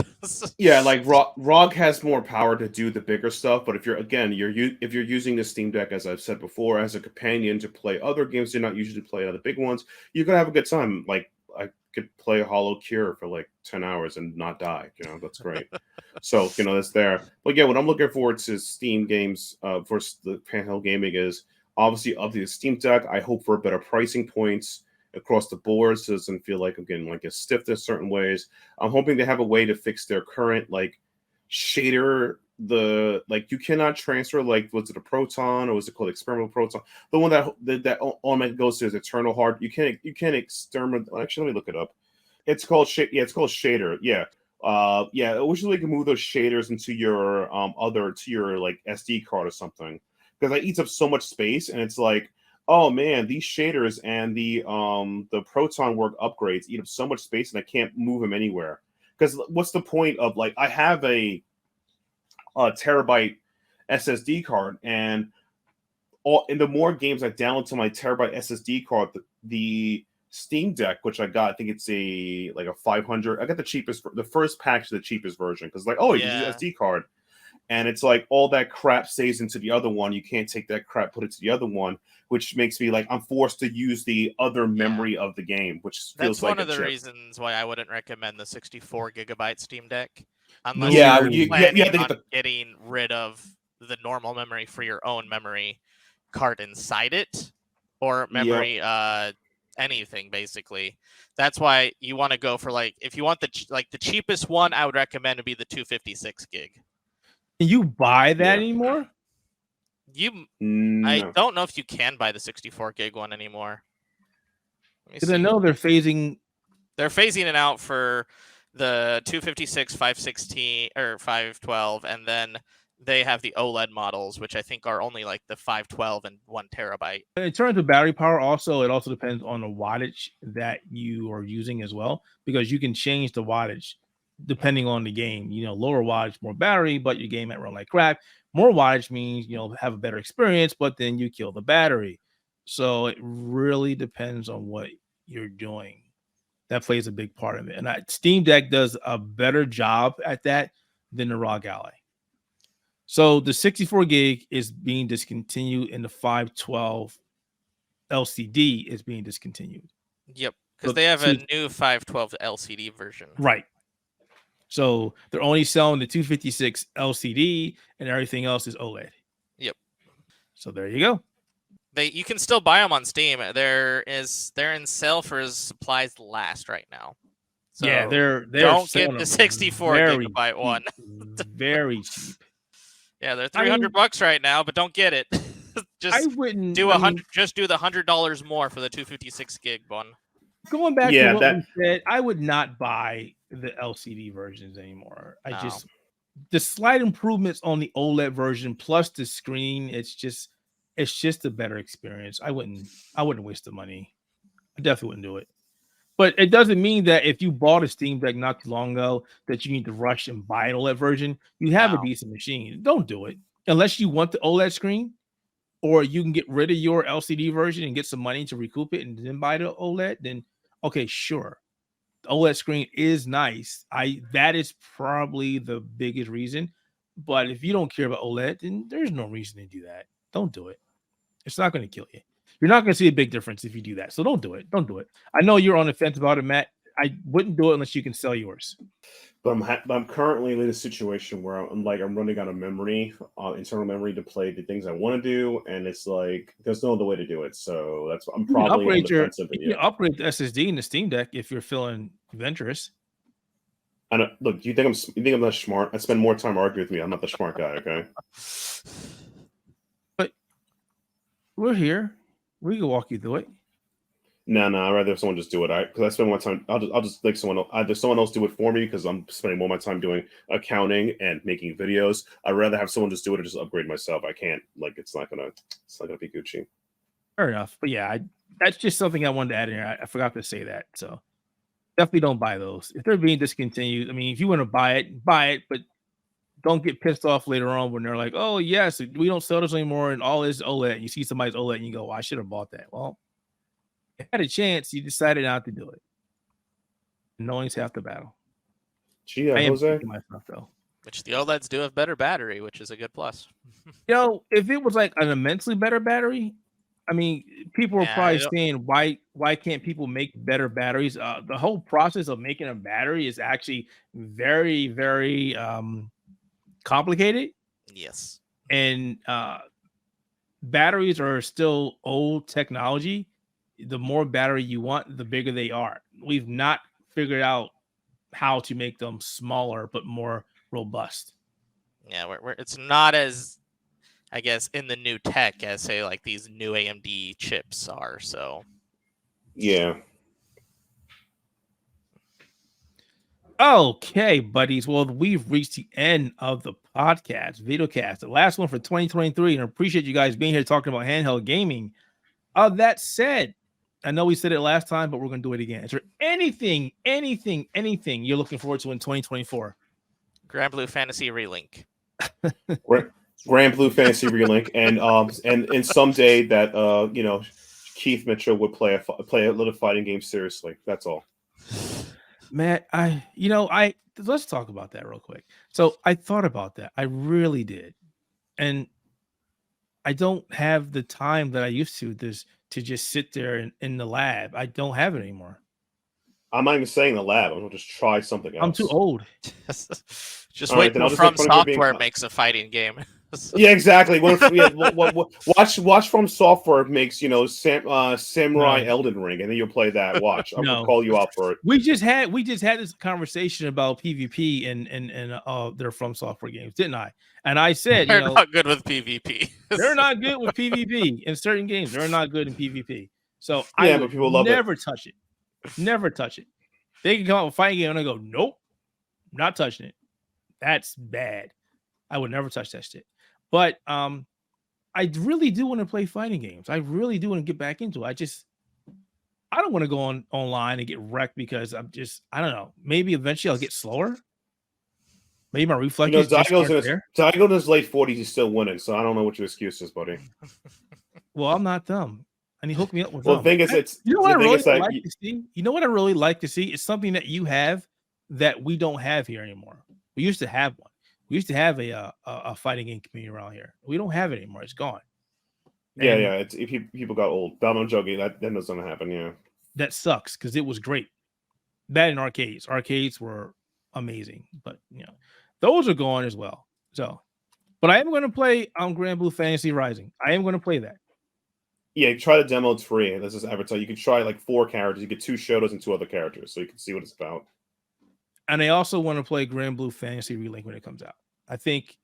Yeah, like ROG has more power to do the bigger stuff. But if you're using the Steam Deck, as I've said before, as a companion to play other games you're not usually play other big ones, you're gonna have a good time. Like, I could play Hollow Cure for like 10 hours and not die. That's great. So that's there. But yeah, what I'm looking forward to Steam games for the handheld gaming is obviously of the Steam Deck. I hope for better pricing points across the board, so it doesn't feel like I'm getting like a stiff in certain ways. I'm hoping they have a way to fix their current like shader. You cannot transfer, like, was it a Proton or was it called Experimental Proton? The one that automatically goes to is Eternal Heart. You can't experiment. Actually, let me look it up. It's called it's called shader. Yeah. I wish they could move those shaders into your like SD card or something, because that eats up so much space, and it's like, oh man, these shaders and the Proton work upgrades eat up so much space, and I can't move them anywhere. Because what's the point of, like, I have a terabyte SSD card, and the more games I download to my terabyte SSD card, the Steam Deck, which I got, I think it's a 500. I got the first package, the cheapest version, because you use an SD card. And it's like all that crap stays into the other one. You can't take that crap, put it to the other one, which makes me like I'm forced to use the other memory of the game, which feels like one of the reasons why I wouldn't recommend the 64 gigabyte Steam Deck, unless you're planning on getting rid of the normal memory for your own memory card inside it, or memory anything basically. That's why you want to go for, like, if you want the cheapest one, I would recommend to be the 256 gig. Can you buy that Yeah. anymore? No. I don't know if you can buy the 64 gig one anymore. Because I know they're phasing it out for the 256, 516, or 512, and then they have the OLED models, which I think are only like the 512 and 1 terabyte. In terms of battery power, it also depends on the wattage that you are using as well, because you can change the wattage depending on the game. Lower wattage, more battery, but your game might run like crap. More wattage means have a better experience, but then you kill the battery. So it really depends on what you're doing. That plays a big part of it. And Steam Deck does a better job at that than the ROG Ally. So the 64 gig is being discontinued, and the 512 LCD is being discontinued. Yep, because they have a new 512 LCD version. Right. So they're only selling the 256 LCD, and everything else is OLED. Yep. So there you go. You can still buy them on Steam. They're in sale for as supplies last right now. So yeah, they're don't get the 64 gigabyte one. Very cheap. Yeah, they're $300 right now, but don't get it. Just do the $100 more for the 256 gig one. Going back to what we said, I would not buy the LCD versions anymore. The slight improvements on the OLED version plus the screen, it's just a better experience. I wouldn't waste the money. I definitely wouldn't do it. But it doesn't mean that if you bought a Steam Deck not too long ago that you need to rush and buy an OLED version. You have a decent machine. Don't do it unless you want the OLED screen, or you can get rid of your LCD version and get some money to recoup it and then buy the OLED. Then okay, sure. The OLED screen is nice. That is probably the biggest reason. But if you don't care about OLED, then there's no reason to do that. Don't do it. It's not going to kill you. You're not going to see a big difference if you do that. So don't do it. Don't do it. I know you're on the fence about it, Matt. I wouldn't do it unless you can sell yours. But I'm currently in a situation where I'm running out of memory, internal memory to play the things I want to do, and it's like there's no other way to do it. So that's I'm probably on the fence of it. You can upgrade the SSD in the Steam Deck if you're feeling adventurous. I don't, look, you think I'm that smart? I spend more time arguing with me. I'm not the smart guy, okay? But we're here. We can walk you through it. No, I'd rather have someone just do it. Because I spend more time. I'll just like someone else do it for me because I'm spending more of my time doing accounting and making videos. I'd rather have someone just do it or just upgrade myself. I can't. It's not gonna be Gucci. Fair enough. But yeah, that's just something I wanted to add in here. I forgot to say that. So definitely don't buy those if they're being discontinued. I mean, if you want to buy it, but don't get pissed off later on when they're like, "Oh yes, we don't sell this anymore," and all is OLED. And you see somebody's OLED, and you go, well, "I should have bought that." Well, you had a chance, you decided not to do it. Knowing's half the battle. Gee, Jose. Myself, though. Which the OLEDs do have better battery, which is a good plus. If it was like an immensely better battery, I mean, people were probably saying, why can't people make better batteries? The whole process of making a battery is actually very, very complicated. Yes. And batteries are still old technology. The more battery you want, the bigger they are. We've not figured out how to make them smaller but more robust. Yeah, it's not as, I guess, in the new tech as say like these new AMD chips are. So yeah. Okay, buddies. Well, we've reached the end of the podcast, videocast, the last one for 2023, and I appreciate you guys being here talking about handheld gaming. That said, I know we said it last time, but we're going to do it again. Is there anything you're looking forward to in 2024? Grand Blue Fantasy Relink. Grand Blue Fantasy Relink, and someday that Keith Mitchell would play a little fighting game seriously. That's all. Matt, let's talk about that real quick. So I thought about that. I really did. And I don't have the time that I used to just sit there in the lab. I don't have it anymore. I'm not even saying the lab. I'm going to just try something else. I'm too old. Just wait till From Software makes a fighting game. Yeah, exactly. Watch From Software makes Samurai Elden Ring, and then you'll play that. Watch, I'll call you out for it. We just had this conversation about PvP and their From Software games, didn't I? And I said, they're not good with PvP. They're not good with PvP in certain games. They're not good in PvP. So but people love never touch it. Never touch it. They can come out with a fighting game and I go, nope, not touching it. That's bad. I would never touch that shit. But I really do want to play fighting games. I really do want to get back into it. I don't want to go online and get wrecked because I don't know. Maybe eventually I'll get slower. Maybe my reflexes. Daigo in his late 40s, he's still winning. So I don't know what your excuse is, buddy. Well, I'm not dumb. And he hooked me up with. Well, the thing is, you know what I really like to see. You know what I really like to see is something that you have that we don't have here anymore. We used to have one. We used to have a fighting game community around here. We don't have it anymore. It's gone. And people got old. But I'm joking. That doesn't happen. Yeah, that sucks because it was great. That in arcades. Arcades were amazing, but those are gone as well. So, but I am going to play Grand Blue Fantasy Rising. I am going to play that. Yeah, try the demo. It's free. This is advertised. You can try like 4 characters. You get 2 Shotos and 2 other characters, so you can see what it's about. And I also want to play Grand Blue Fantasy Relink when it comes out. I think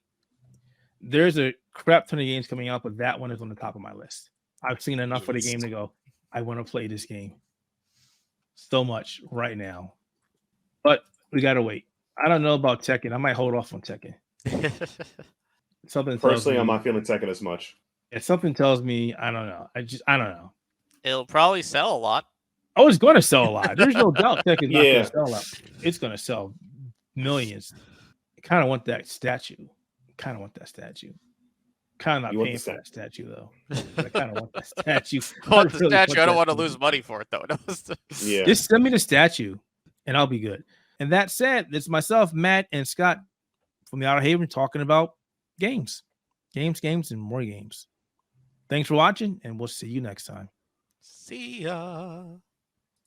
there's a crap ton of games coming out, but that one is on the top of my list. I've seen enough of the game to go, I want to play this game so much right now. But we got to wait. I don't know about Tekken. I might hold off on Tekken. Personally, I'm not feeling Tekken as much. If something tells me, I don't know. I don't know. It'll probably sell a lot. Oh, it's going to sell a lot. There's no doubt Tekken's not going to sell a lot. It's going to sell millions. I kind of want that statue. Kind of not paying for that statue, though. I kind of want that statue. I want the statue. I don't want to lose money for it, though. Yeah. Just send me the statue, and I'll be good. And that said, it's myself, Matt, and Scott from the Outerhaven talking about games, and more games. Thanks for watching, and we'll see you next time. See ya.